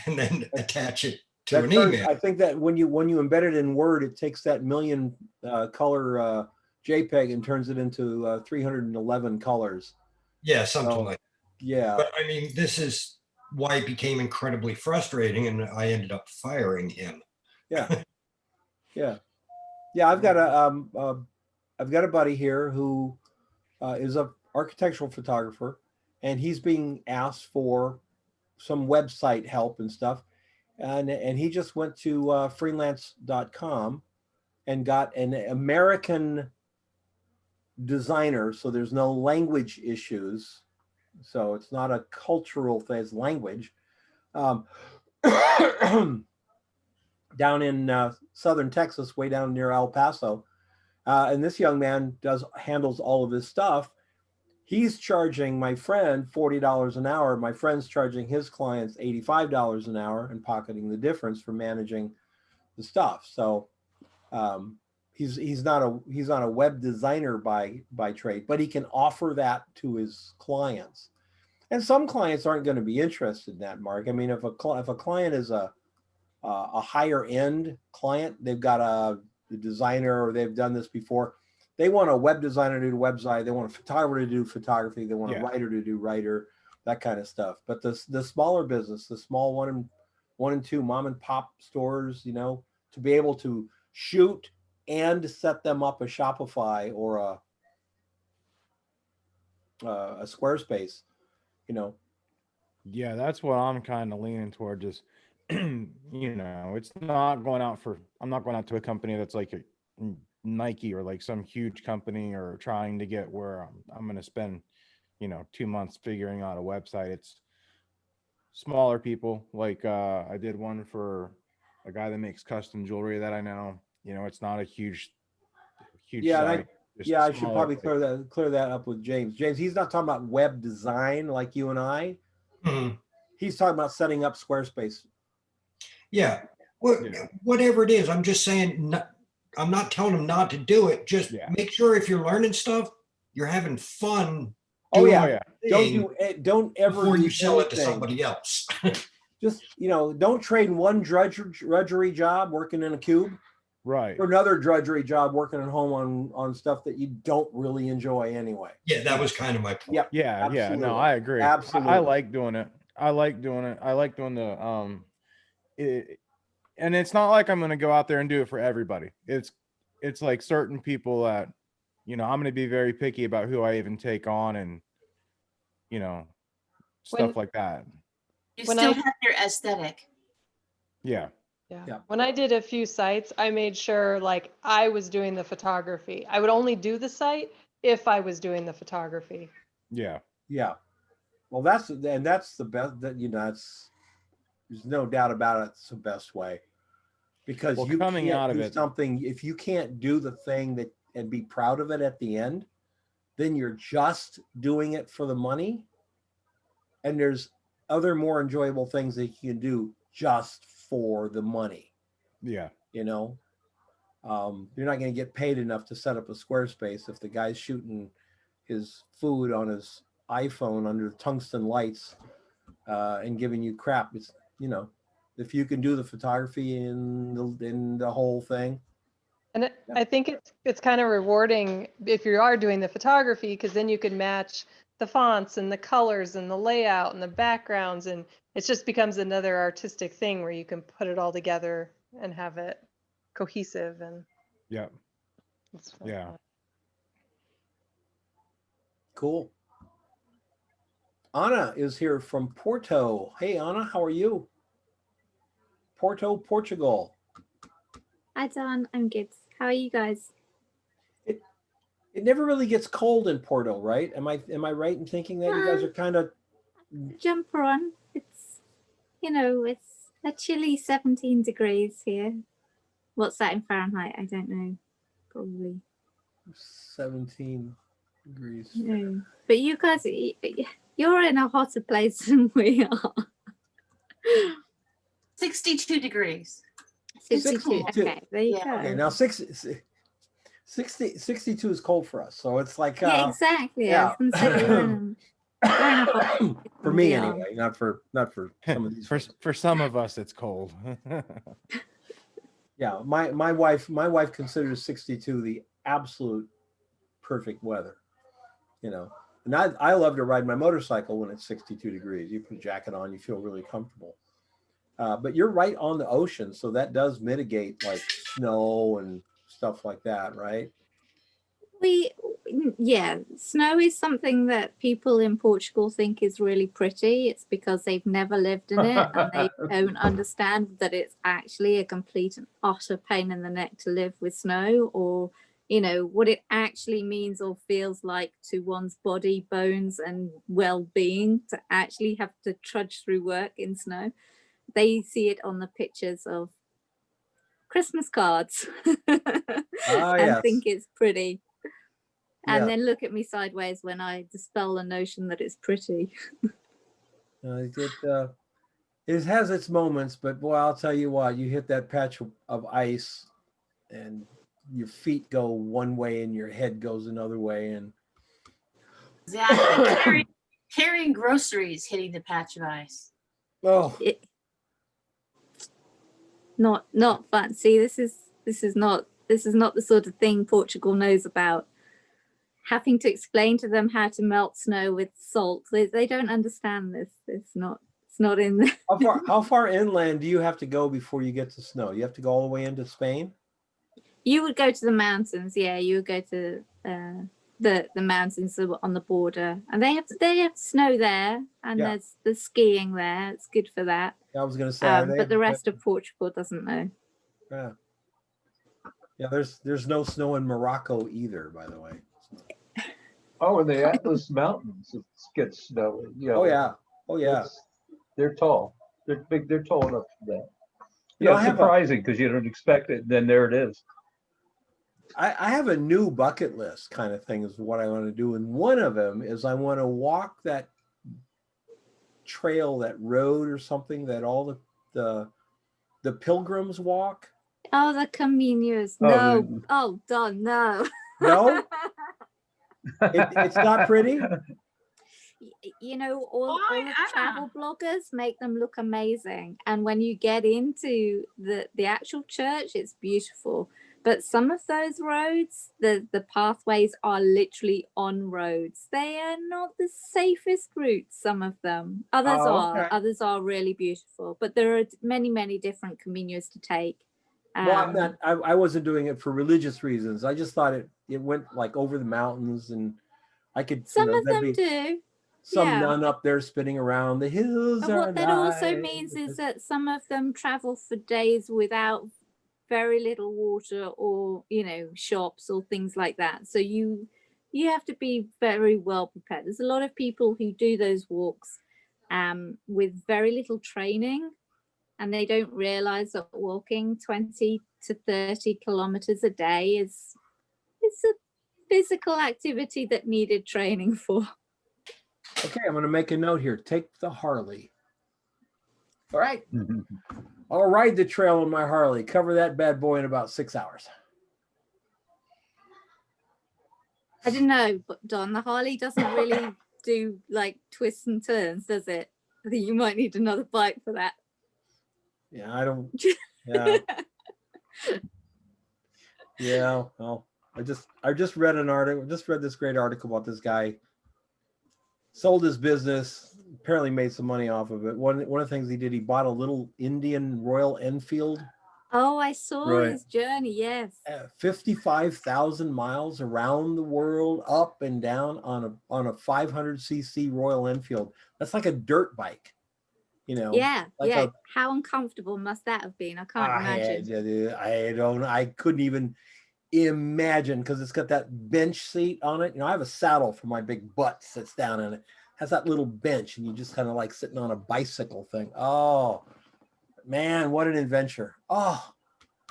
And then attach it to an email. I think that when you embed it in Word, it takes that million color JPEG and turns it into 311 colors. Yeah, something like that. Yeah. But I mean, this is why it became incredibly frustrating, and I ended up firing him. Yeah. Yeah. I've got a buddy here who is an architectural photographer, and he's being asked for some website help and stuff. And he just went to freelance.com and got an American designer. So there's no language issues. So it's not a cultural thing, it's language. Down in southern Texas, way down near El Paso. And this young man handles all of his stuff. He's charging my friend $40 an hour. My friend's charging his clients $85 an hour and pocketing the difference for managing the stuff. So he's not a web designer by trade, but he can offer that to his clients. And some clients aren't going to be interested in that, Mark. I mean, if a client is a higher end client, they've got a designer or they've done this before. They want a web designer to do website. They want a photographer to do photography. They want a writer to do writer, that kind of stuff. But the smaller business, the small one and two mom and pop stores, you know, to be able to shoot and set them up a Shopify or a Squarespace, you know. Yeah, that's what I'm kind of leaning toward. Just, you know, it's not going out for, I'm not going out to a company that's like a Nike or like some huge company or trying to get where I'm going to spend, you know, 2 months figuring out a website. It's smaller people. Like I did one for a guy that makes custom jewelry that I know. You know, it's not a huge Yeah, site. I should probably clear that up with James. James, he's not talking about web design like you and I. Mhm. He's talking about setting up Squarespace. Yeah. Whatever it is, I'm just saying, I'm not telling them not to do it. Just make sure if you're learning stuff, you're having fun. Don't ever before do you sell it to anything. somebody else. Just, you know, don't trade one drudgery job working in a cube right for another drudgery job working at home on stuff that you don't really enjoy anyway. Yeah, that was kind of my point. Yep. Yeah, absolutely. no, I agree. Absolutely. I like doing it. I like doing the and it's not like I'm going to go out there and do it for everybody. It's like certain people that, you know, I'm going to be very picky about who I even take on and, you know, stuff like that. You When still I- have your aesthetic. Yeah. Yeah. When I did a few sites, I made sure like I was doing the photography. I would only do the site if I was doing the photography. Yeah. Yeah. Well, that's the best, that, you know, there's no doubt about it. It's the best way, because you coming can't out of do it, something if you can't do the thing and be proud of it at the end, then you're just doing it for the money. And there's other more enjoyable things that you can do just for the money. Yeah. You know, you're not going to get paid enough to set up a Squarespace if the guy's shooting his food on his iPhone under tungsten lights and giving you crap. It's, you know, if you can do the photography in the whole thing. And I think it's kind of rewarding if you are doing the photography, because then you can match the fonts and the colors and the layout and the backgrounds, and it just becomes another artistic thing where you can put it all together and have it cohesive. And yeah, it's fun. yeah. Cool. Anna is here from Porto. Hey, Anna, how are you? Porto, Portugal. Hi, Don. I'm good. How are you guys? It never really gets cold in Porto, right? Am I right in thinking that you guys are kind of jumper on? It's, you know, it's a chilly 17 degrees here. What's that in Fahrenheit? I don't know. Probably 17 degrees. No. But you guys, you're in a hotter place than we are. 62 degrees. 62. Okay, there you go. Okay, now 62 is cold for us, so it's like yeah, exactly. Yeah. I was gonna say, for me anyway, not for some of these. For some of us, it's cold. Yeah, my wife considers 62 the absolute perfect weather. You know, and I love to ride my motorcycle when it's 62 degrees. You put a jacket on, you feel really comfortable. But you're right on the ocean, so that does mitigate like snow and stuff like that, right? Yeah, snow is something that people in Portugal think is really pretty. It's because they've never lived in it and they don't understand that it's actually a complete and utter pain in the neck to live with snow, or, you know, what it actually means or feels like to one's body, bones and well-being to actually have to trudge through work in snow. They see it on the pictures of Christmas cards Ah, and yes. think it's pretty. And Yeah. then look at me sideways when I dispel the notion that it's pretty. It has its moments, but boy, I'll tell you what, you hit that patch of ice and your feet go one way and your head goes another way. And Exactly. Carrying groceries hitting the patch of ice. oh, Not fun. See, this is not the sort of thing Portugal knows about. Having to explain to them how to melt snow with salt. They don't understand this. It's not in there. how far inland do you have to go before you get to snow? You have to go all the way into Spain? You would go to the mountains, yeah. You would go to the mountains on the border, and they have snow there, and Yeah. there's skiing there. It's good for that. I was going to say, But the rest of Portugal doesn't know. yeah, yeah. There's no snow in Morocco either, by the way. Oh, and the Atlas Mountains, it gets snowy. You know, Oh yeah, oh yeah. They're tall. They're big. They're tall enough for that. You know, Yeah, it's surprising because you don't expect it. Then there it is. I have a new bucket list kind of thing is what I want to do, and one of them is I want to walk that trail, that road or something that all the pilgrims walk. Oh, the Caminos. Oh, No. the- Oh, Don, no. No, it's not pretty. You know, all Why, the Anna? travel bloggers make them look amazing, and when you get into the actual church, it's beautiful. But some of those roads, the pathways are literally on roads. They are not the safest routes, some of them. Others Oh, are. okay. Others are really beautiful. But there are many different caminos to take. Well, I'm not, I wasn't doing it for religious reasons. I just thought it went like over the mountains, and I could. Some of of them do. Some yeah. nun up there spinning around the hills. And are what that also alive. means is that some of them travel for days without very little water or, you know, shops or things like that. So you have to be very well prepared. There's a lot of people who do those walks with very little training, and they don't realize that walking 20 to 30 kilometers a day is a physical activity that needed training for. Okay, I'm going to make a note here. Take the Harley. All right. I'll ride the trail on my Harley. Cover that bad boy in about 6 hours. I don't know, but Don, the Harley doesn't really do like twists and turns, does it? I think you might need another bike for that. Yeah, I don't. Yeah. Yeah. Well, I just read an article. Just read this great article about this guy. Sold his business. Apparently made some money off of it. One of the things he did, he bought a little Indian Royal Enfield. Oh, I saw Right. his journey. Yes. 55,000 miles around the world, up and down on a 500cc Royal Enfield. That's like a dirt bike, you know. Yeah. like Yeah. a- How uncomfortable must that have been? I can't imagine. I couldn't even imagine, because it's got that bench seat on it. You know, I have a saddle for my big butt sits down in it. Has that little bench, and you just kind of like sitting on a bicycle thing. Oh man, what an adventure. Oh,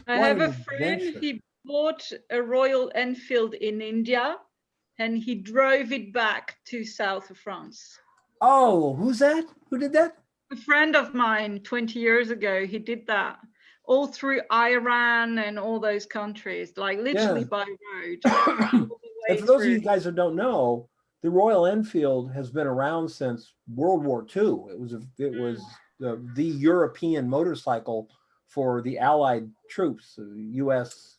I what have an a friend, adventure. he bought a Royal Enfield in India and he drove it back to south of France. Oh, who's that? Who did that? A friend of mine 20 years ago, he did that all through Iran and all those countries, like literally Yeah. by road. all the way And for those of you through. guys who don't know, the Royal Enfield has been around since World War II. It was the European motorcycle for the Allied troops, U.S.,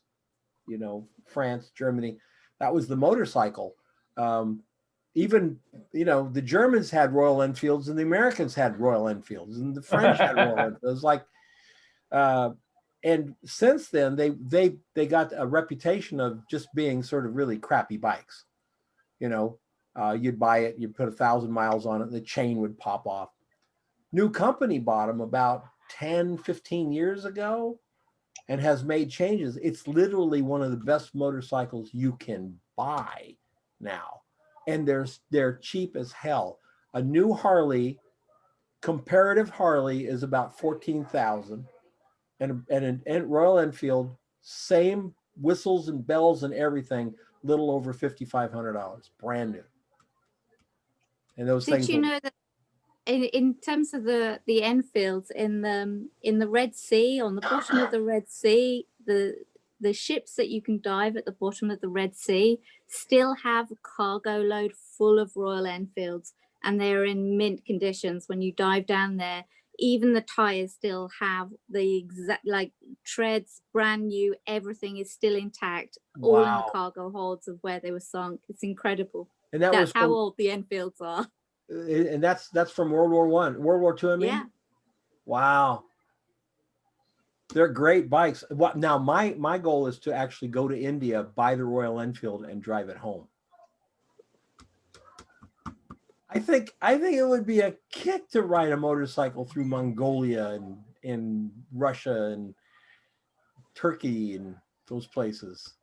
you know, France, Germany. That was the motorcycle. Even, you know, the Germans had Royal Enfields, and the Americans had Royal Enfields, and the French had Royal Enfields. Like, and since then they got a reputation of just being sort of really crappy bikes. You know, you'd buy it, you'd put 1,000 miles on it, and the chain would pop off. New company bought them about 10, 15 years ago and has made changes. It's literally one of the best motorcycles you can buy now. And they're cheap as hell. A new Harley, comparative Harley, is about 14,000. and Royal Enfield, same whistles and bells and everything, little over $5,500, brand new. And those Did things. you know that in terms of the Enfields in the Red Sea, on the bottom of the Red Sea, the ships that you can dive at the bottom of the Red Sea still have a cargo load full of Royal Enfields, and they're in mint conditions when you dive down there. Even the tires still have the exact, like, treads, brand new, everything is still intact, all in the Wow. cargo holds of where they were sunk. It's incredible. And that That's was how from, old the Enfields are. and that's from World War One, World War Two. I mean, Yeah. wow, they're great bikes. What now? My goal is to actually go to India, buy the Royal Enfield, and drive it home. I think it would be a kick to ride a motorcycle through Mongolia and in Russia and Turkey and those places.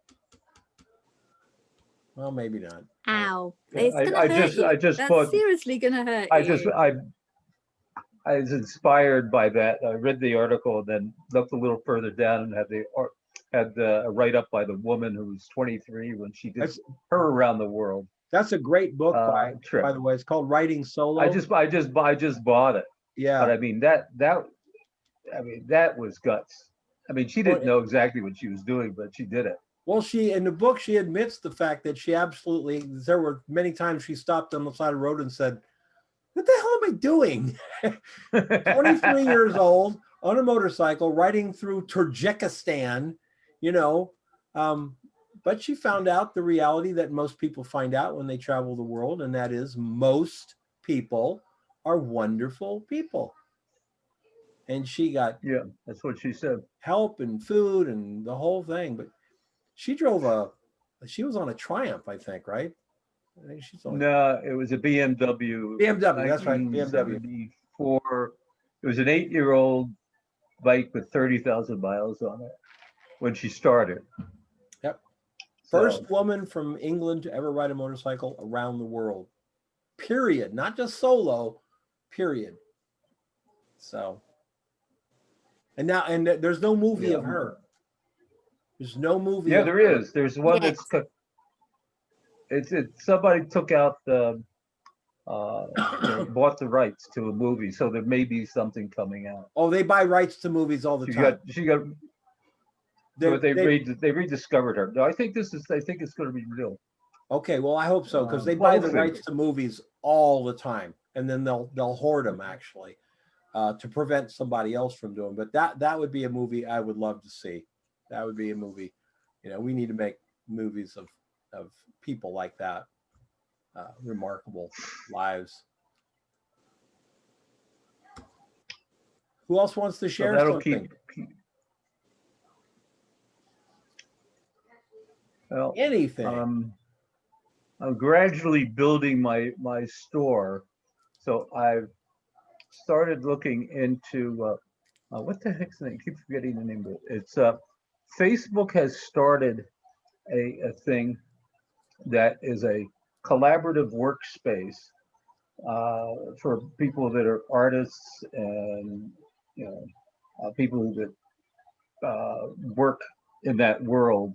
Well, maybe not. Ow. Yeah, It's gonna I hurt you. just That's bought- seriously gonna hurt you. I was inspired by that. I read the article and then looked a little further down and had the write up by the woman who was 23 when she did That's- her around the world. That's a great book, trip. by the way. It's called Riding Solo. I just bought it. yeah. But I mean that was guts. I mean, she didn't know exactly what she was doing, but she did it. Well, in the book, she admits the fact that there were many times she stopped on the side of the road and said, "What the hell am I doing?" 23 years old on a motorcycle riding through Tajikistan, but she found out the reality that most people find out when they travel the world, and that is most people are wonderful people. And she got that's what she said. help and food and the whole thing, but she was on a Triumph, I think, right? I think she's on. No, it was a BMW. BMW, that's right, BMW. 1974. It was an 8-year-old bike with 30,000 miles on it when she started. Yep. So- First woman from England to ever ride a motorcycle around the world. Period. Not just solo, period. So. And there's no movie of her. There's no movie. Yeah, of there her. is. There's one Yes. it's somebody took out the bought the rights to a movie, so there may be something coming out. Oh, they buy rights to movies all the time. She got but they rediscovered her. No, I think it's going to be real. Okay, well, I hope so, because they buy the hopefully. rights to movies all the time, and then they'll hoard them actually to prevent somebody else from doing. But that would be a movie I would love to see. That would be a movie. We need to make movies of people like that, remarkable lives. Who else wants to share that'll something? Well, Anything? I'm gradually building my store, so I've started looking into what the heck's the name? I keep forgetting the name of it. It's Facebook has started a thing that is a collaborative workspace for people that are artists and people that work in that world,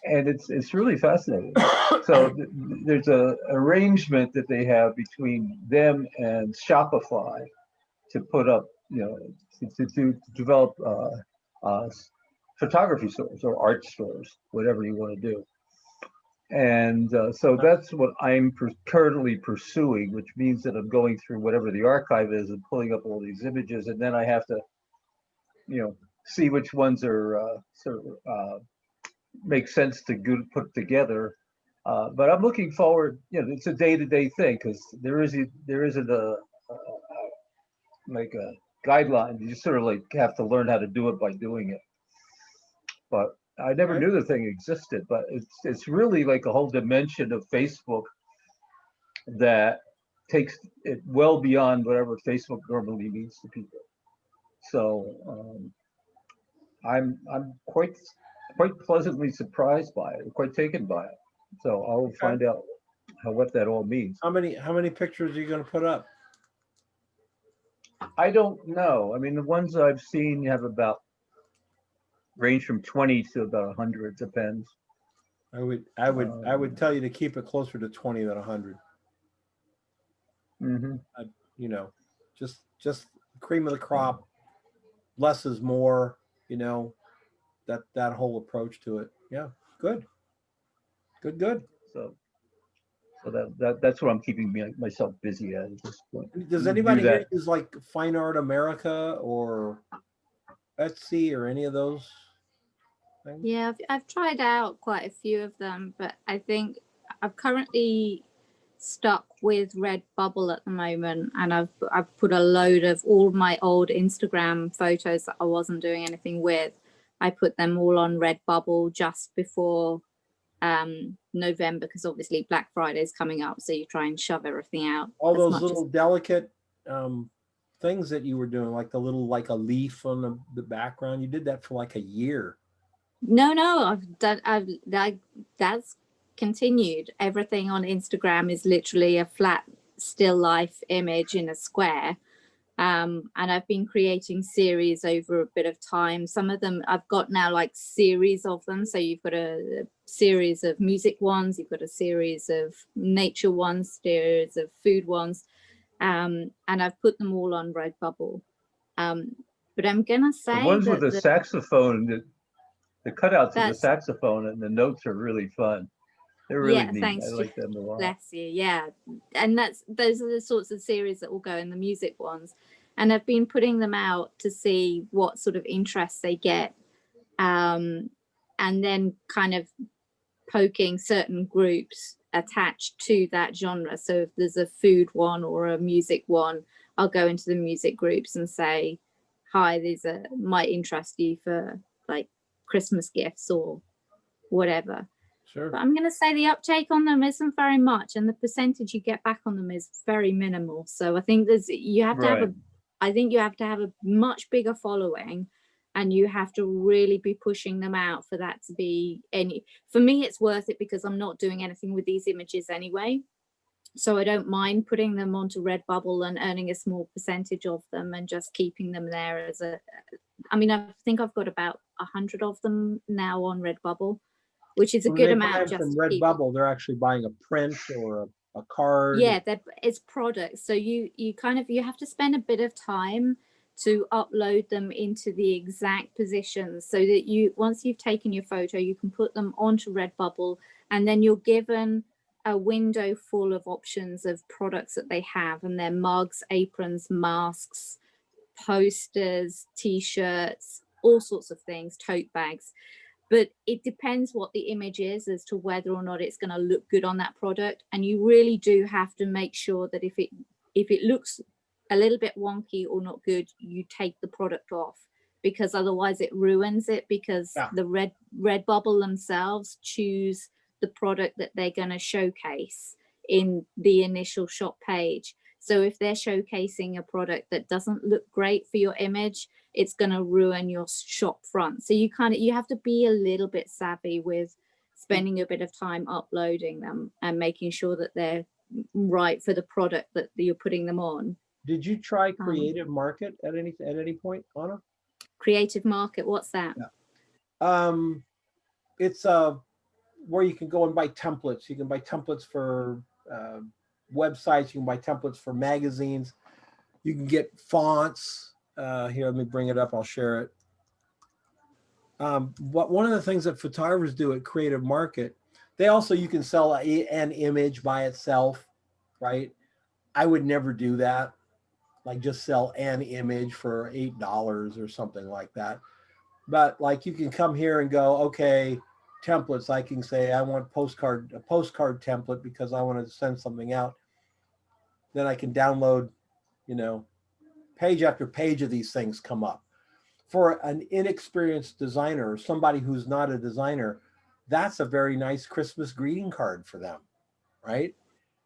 and it's really fascinating. So there's a arrangement that they have between them and Shopify to put up, to develop photography stores or art stores, whatever you want to do. And so that's what I'm currently pursuing, which means that I'm going through whatever the archive is and pulling up all these images, and then I have to, see which ones are make sense to put together. But I'm looking forward. It's a day-to-day thing because there isn't a like a guideline. You just sort of like have to learn how to do it by doing it. But I never knew the thing existed. But it's really like a whole dimension of Facebook that takes it well beyond whatever Facebook normally means to people. So I'm quite pleasantly surprised by it, quite taken by it. So I'll find out what that all means. How many pictures are you going to put up? I don't know. I mean, the ones I've seen have about range from 20 to about 100, depends. I would tell you to keep it closer to 20 than 100. Hmm. You know, just cream of the crop, less is more, you know, that whole approach to it. Yeah, good. So that's what I'm keeping myself busy at this point. Does Do anybody here that. use like Fine Art America or Etsy or any of those things? Yeah, I've tried out quite a few of them, but I think I've currently stuck with Redbubble at the moment, and I've put a load of all my old Instagram photos that I wasn't doing anything with. I put them all on Redbubble just before November, because obviously Black Friday is coming up, so you try and shove everything out. All as those much little delicate things that you were doing, like the little, like a leaf on the background. You did that for like a year. No, that's continued. Everything on Instagram is literally a flat still life image in a square. And I've been creating series over a bit of time. Some of them I've got now like series of them. So you've got a series of music ones, you've got a series of nature ones, series of food ones. And I've put them all on Redbubble. But I'm gonna say The ones with that the saxophone, the cutouts of the That's- saxophone and the notes are really fun. They're really Yeah, neat. thanks, I like them a lot. bless you. Yeah, and those are the sorts of series that will go in the music ones, and I've been putting them out to see what sort of interest they get, and then kind of poking certain groups attached to that genre. So if there's a food one or a music one, I'll go into the music groups and say, "Hi, these might interest you for like Christmas gifts or whatever." Sure. But I'm going to say the uptake on them isn't very much, and the percentage you get back on them is very minimal. So I think you have to have a much bigger following, and you have to really be pushing them out for that to be any. For me, it's worth it because I'm not doing anything with these images anyway. So I don't mind putting them onto Redbubble and earning a small percentage of them and just keeping them there as I mean, I think I've got about 100 of them now on Redbubble, which is a When good they buy amount. them Just from to keep- Redbubble, they're actually buying a print or a card. Yeah, it's products. So you have to spend a bit of time to upload them into the exact positions so that once you've taken your photo, you can put them onto Redbubble, and then you're given a window full of options of products that they have, and their mugs, aprons, masks, posters, t-shirts, all sorts of things, tote bags. But it depends what the image is as to whether or not it's going to look good on that product. And you really do have to make sure that if it looks a little bit wonky or not good, you take the product off, because otherwise it ruins it, because the Redbubble themselves choose the product that they're going to showcase in the initial shop page. So if they're showcasing a product that doesn't look great for your image, it's going to ruin your shop front. So you have to be a little bit savvy with spending a bit of time uploading them and making sure that they're right for the product that you're putting them on. Did you try Creative Market at any point, Anna? Creative Market, what's that? It's where you can go and buy templates. You can buy templates for websites. You can buy templates for magazines. You can get fonts. Here, let me bring it up. I'll share it. But one of the things that photographers do at Creative Market, you can sell an image by itself, right? I would never do that. Like just sell an image for $8 or something like that. But like you can come here and go, okay, templates. I can say I want a postcard template because I want to send something out. Then I can download, page after page of these things come up. For an inexperienced designer or somebody who's not a designer, that's a very nice Christmas greeting card for them, right?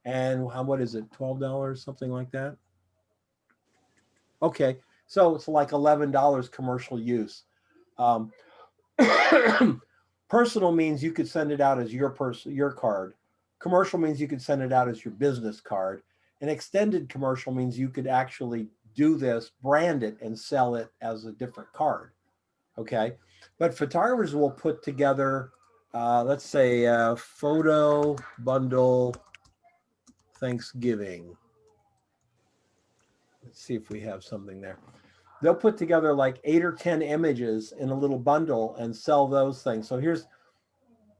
And what is it, $12, something like that? Okay, so it's like $11 commercial use. Personal means you could send it out as your card. Commercial means you could send it out as your business card. An extended commercial means you could actually do this, brand it, and sell it as a different card. Okay. But photographers will put together, let's say, a photo bundle Thanksgiving. Let's see if we have something there. They'll put together like 8 or 10 images in a little bundle and sell those things. So here's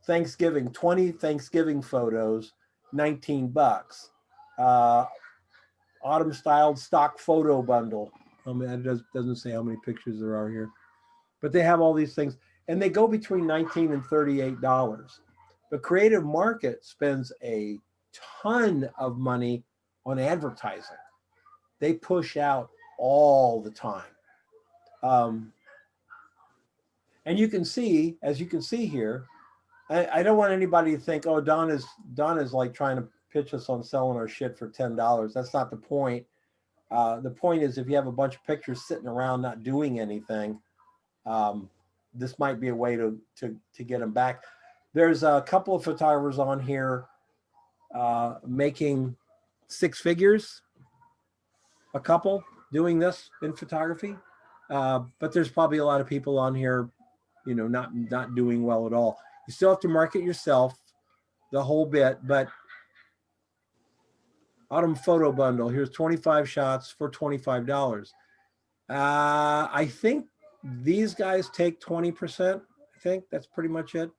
Thanksgiving, 20 Thanksgiving photos, $19. Autumn styled stock photo bundle. I mean, it doesn't say how many pictures there are here, but they have all these things and they go between $19 and $38. The Creative Market spends a ton of money on advertising. They push out all the time. And you can see, as you can see here, I don't want anybody to think, oh, Don is like trying to pitch us on selling our shit for $10. That's not the point. The point is, if you have a bunch of pictures sitting around not doing anything, this might be a way to get them back. There's a couple of photographers on here making 6 figures, a couple doing this in photography. But there's probably a lot of people on here, you know, not doing well at all. You still have to market yourself the whole bit, but Autumn photo bundle, here's 25 shots for $25. I think these guys take 20%. I think that's pretty much it.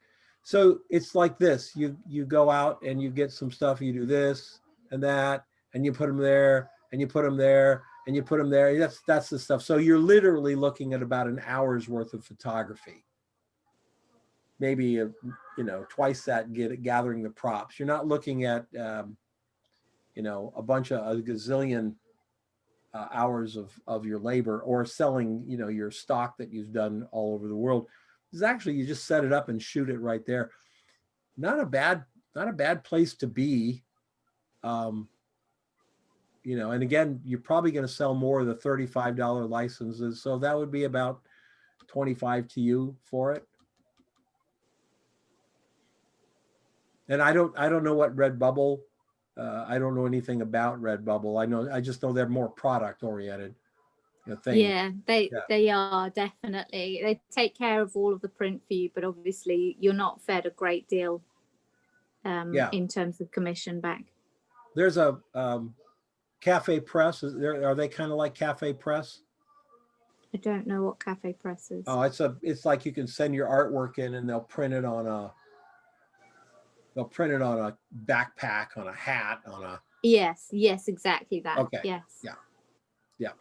So it's like this, you go out and you get some stuff, you do this and that, and you put them there, and you put them there, and you put them there. That's the stuff. So you're literally looking at about an hour's worth of photography. Maybe, you know, twice that gathering the props. You're not looking at, you know, a gazillion hours of your labor or selling, you know, your stock that you've done all over the world. It's actually, you just set it up and shoot it right there. Not a bad place to be. You know, and again, you're probably going to sell more of the $35 licenses. So that would be about 25 to you for it. And I don't know what Redbubble, I don't know anything about Redbubble. I just know they're more product oriented. Yeah, they are definitely. They take care of all of the print for you, but obviously you're not fed a great deal in terms of commission back. There's a Cafe Press. Are they kind of like Cafe Press? I don't know what Cafe Press is. Oh, it's like you can send your artwork in and they'll print it on a backpack, on a hat, on a. Yes, exactly that. Okay. Yes. Yeah.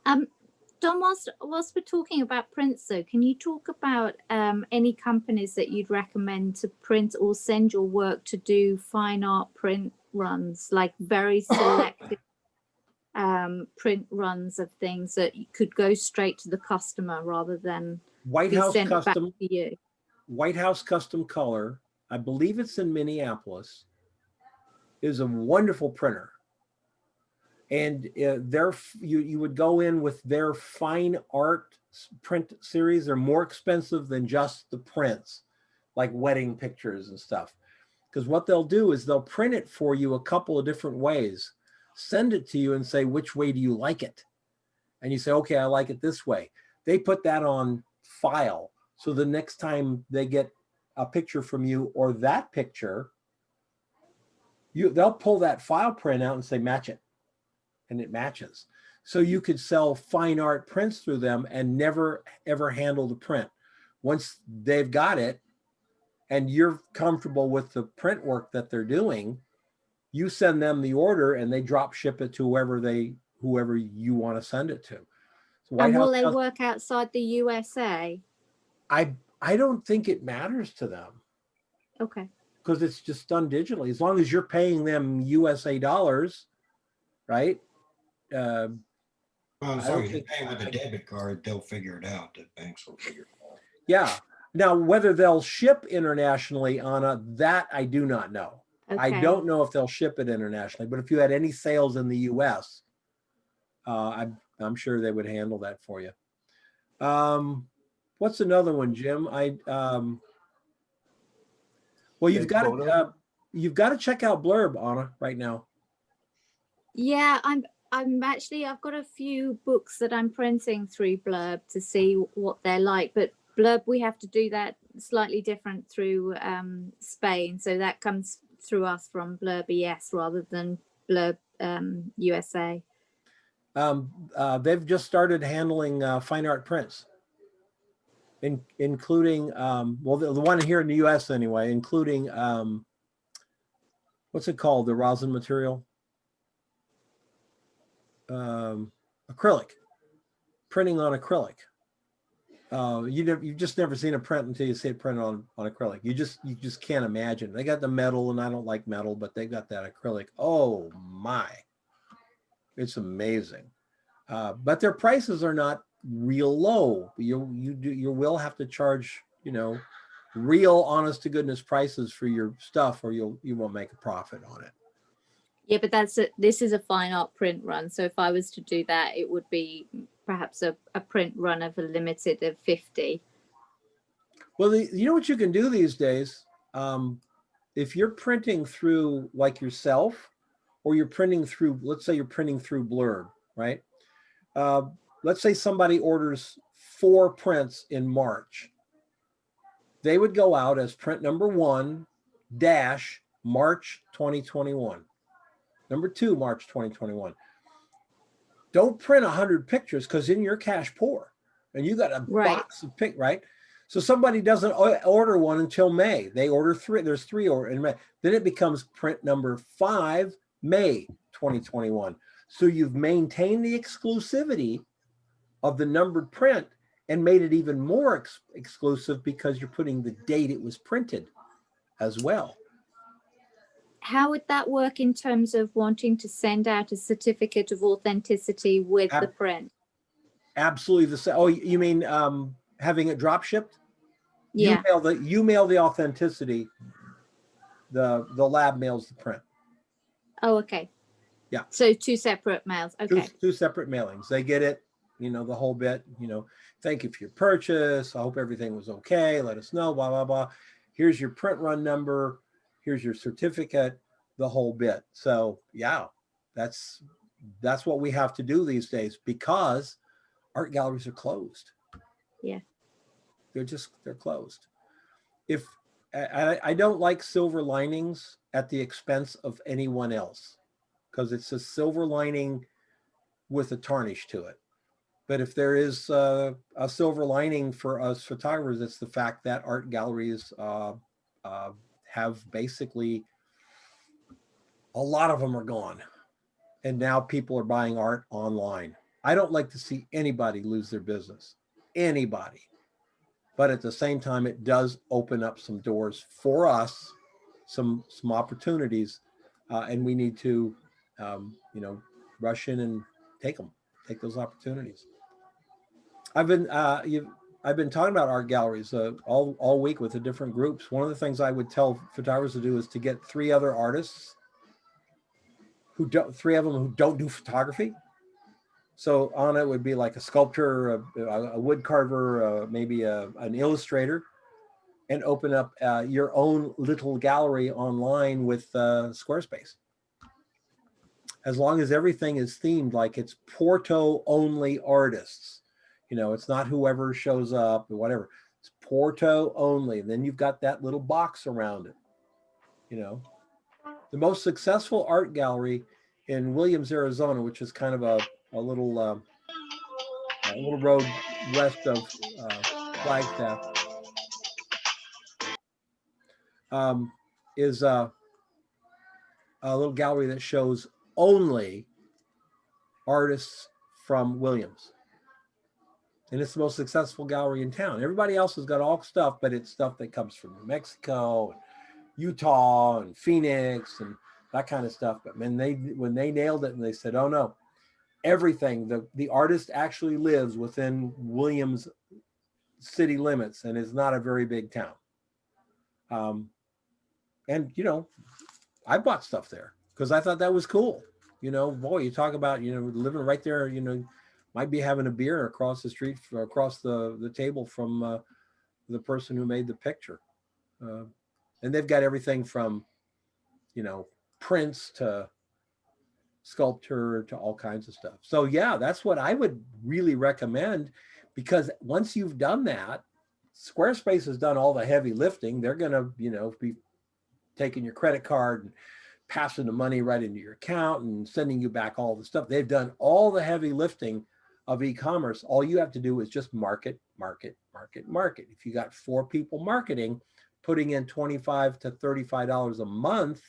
Don, whilst we're talking about prints, though, can you talk about any companies that you'd recommend to print or send your work to do fine art print runs, like very selective print runs of things that could go straight to the customer rather than White House sent back Custom to you? White House Custom Color, I believe it's in Minneapolis, is a wonderful printer. And you would go in with their fine art print series. They're more expensive than just the prints, like wedding pictures and stuff. Because what they'll do is they'll print it for you a couple of different ways, send it to you and say, which way do you like it? And you say, okay, I like it this way. They put that on file. So the next time they get a picture from you or that picture, they'll pull that file print out and say, match it. And it matches. So you could sell fine art prints through them and never, ever handle the print. Once they've got it and you're comfortable with the print work that they're doing, you send them the order and they drop ship it to whoever you want to send it to. So and will they work outside the USA? I don't think it matters to them. Okay. Because it's just done digitally. As long as you're paying them USA dollars, right? Well, as long as you pay with a debit card, they'll figure it out. The banks will figure it out. Yeah. Now, whether they'll ship internationally, Anna, that I do not know. Okay. I don't know if they'll ship it internationally, but if you had any sales in the US, I'm sure they would handle that for you. What's another one, Jim? Well, you've got to check out Blurb, Anna, right now. Yeah, I've got a few books that I'm printing through Blurb to see what they're like, but Blurb, we have to do that slightly different through Spain. So that comes through us from Blurb ES rather than Blurb USA. They've just started handling fine art prints, including, well, the one here in the US anyway, including, what's it called? The rosin material? Acrylic, printing on acrylic. You've just never seen a print until you see it printed on acrylic. You just can't imagine. They got the metal, and I don't like metal, but they got that acrylic. Oh my, it's amazing. But their prices are not real low. You will have to charge, you know, real honest to goodness prices for your stuff, or you won't make a profit on it. Yeah, but this is a fine art print run. So if I was to do that, it would be perhaps a print run of a limited of 50. Well, you know what you can do these days? If you're printing through like yourself, or you're printing through, let's say you're printing through Blurb, right? Let's say somebody orders 4 prints in March. They would go out as print number 1 dash March 2021. Number 2, March 2021. Don't print 100 pictures, because then you're cash poor and you got a box of pic, right? So somebody doesn't order one until May. They order 3. There's 3 in May. Then it becomes print number 5, May 2021. So you've maintained the exclusivity of the numbered print and made it even more exclusive, because you're putting the date it was printed as well. How would that work in terms of wanting to send out a certificate of authenticity with the print? Absolutely the same. Oh, you mean having it drop shipped? Yeah. You mail the authenticity. The lab mails the print. Oh, okay. Yeah. So 2 separate mails. Okay. Two separate mailings. They get it, you know, the whole bit, you know, thank you for your purchase. I hope everything was okay. Let us know, blah, blah, blah. Here's your print run number. Here's your certificate, the whole bit. So yeah, that's what we have to do these days, because art galleries are closed. Yeah. They're closed. If I don't like silver linings at the expense of anyone else, because it's a silver lining with a tarnish to it. But if there is a silver lining for us photographers, it's the fact that art galleries have basically, a lot of them are gone. And now people are buying art online. I don't like to see anybody lose their business, anybody. But at the same time, it does open up some doors for us, some opportunities, and we need to, you know, rush in and take those opportunities. I've been talking about art galleries all week with the different groups. One of the things I would tell photographers to do is to get 3 other artists who don't, 3 of them who don't do photography. So on it would be like a sculptor, a wood carver, maybe an illustrator, and open up your own little gallery online with Squarespace. As long as everything is themed, like it's Porto only artists. You know, it's not whoever shows up or whatever. It's Porto only. And then you've got that little box around it. You know, the most successful art gallery in Williams, Arizona, which is kind of a little road west of Flagstaff, is a little gallery that shows only artists from Williams. And it's the most successful gallery in town. Everybody else has got all stuff, but it's stuff that comes from New Mexico, and Utah, and Phoenix, and that kind of stuff. But when they nailed it and they said, oh no, everything, the artist actually lives within Williams city limits and is not a very big town. And, you know, I bought stuff there because I thought that was cool. You know, boy, you talk about, you know, living right there, you know, might be having a beer across the street, across the table from the person who made the picture. And they've got everything from, you know, prints to sculpture to all kinds of stuff. So yeah, that's what I would really recommend, because once you've done that, Squarespace has done all the heavy lifting. They're going to, be taking your credit card and passing the money right into your account and sending you back all the stuff. They've done all the heavy lifting of e-commerce. All you have to do is just market. If you got 4 people marketing, putting in $25 to $35 a month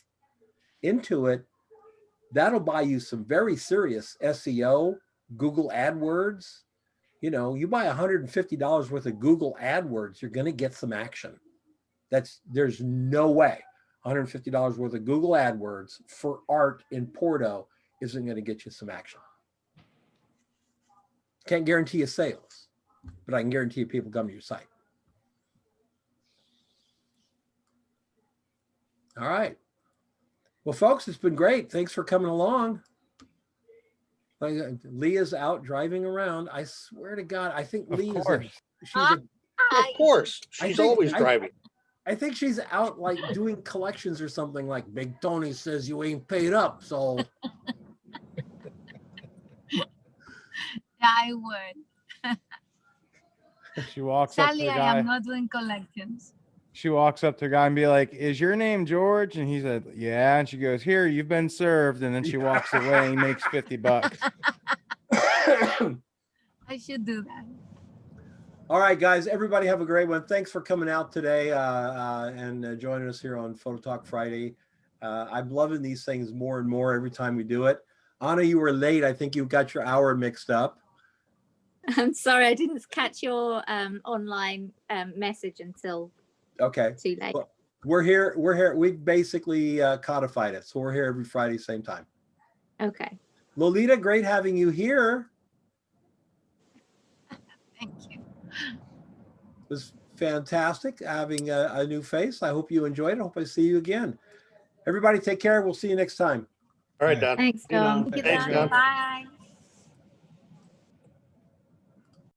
into it, that'll buy you some very serious SEO, Google AdWords. You buy $150 worth of Google AdWords, you're going to get some action. There's no way $150 worth of Google AdWords for art in Porto isn't going to get you some action. Can't guarantee you sales, but I can guarantee you people come to your site. All right. Well, folks, it's been great. Thanks for coming along. Leah's out driving around. I swear to God, I think Lee is. Of course, she's always driving. I think she's out like doing collections or something, like Big Tony says you ain't paid up. So Yeah, I would. She walks up to Sadly, the I guy. am not doing collections. She walks up to the guy and be like, "Is your name George?" And he said, "Yeah." And she goes, "Here, you've been served." And then she walks away and makes $50. I should do that. all right, guys, everybody have a great one. Thanks for coming out today and joining us here on Photo Talk Friday. I'm loving these things more and more every time we do it. Anna, you were late. I think you got your hour mixed up. I'm sorry, I didn't catch your online message until Okay. too late. Well, we're here. We've basically codified it. So we're here every Friday, same time. Okay. Lolita, great having you here. Thank you. It was fantastic having a new face. I hope you enjoyed it. I hope I see you again. Everybody take care. We'll see you next time. All right, Don. Thanks, Don. Thanks, Don. Bye.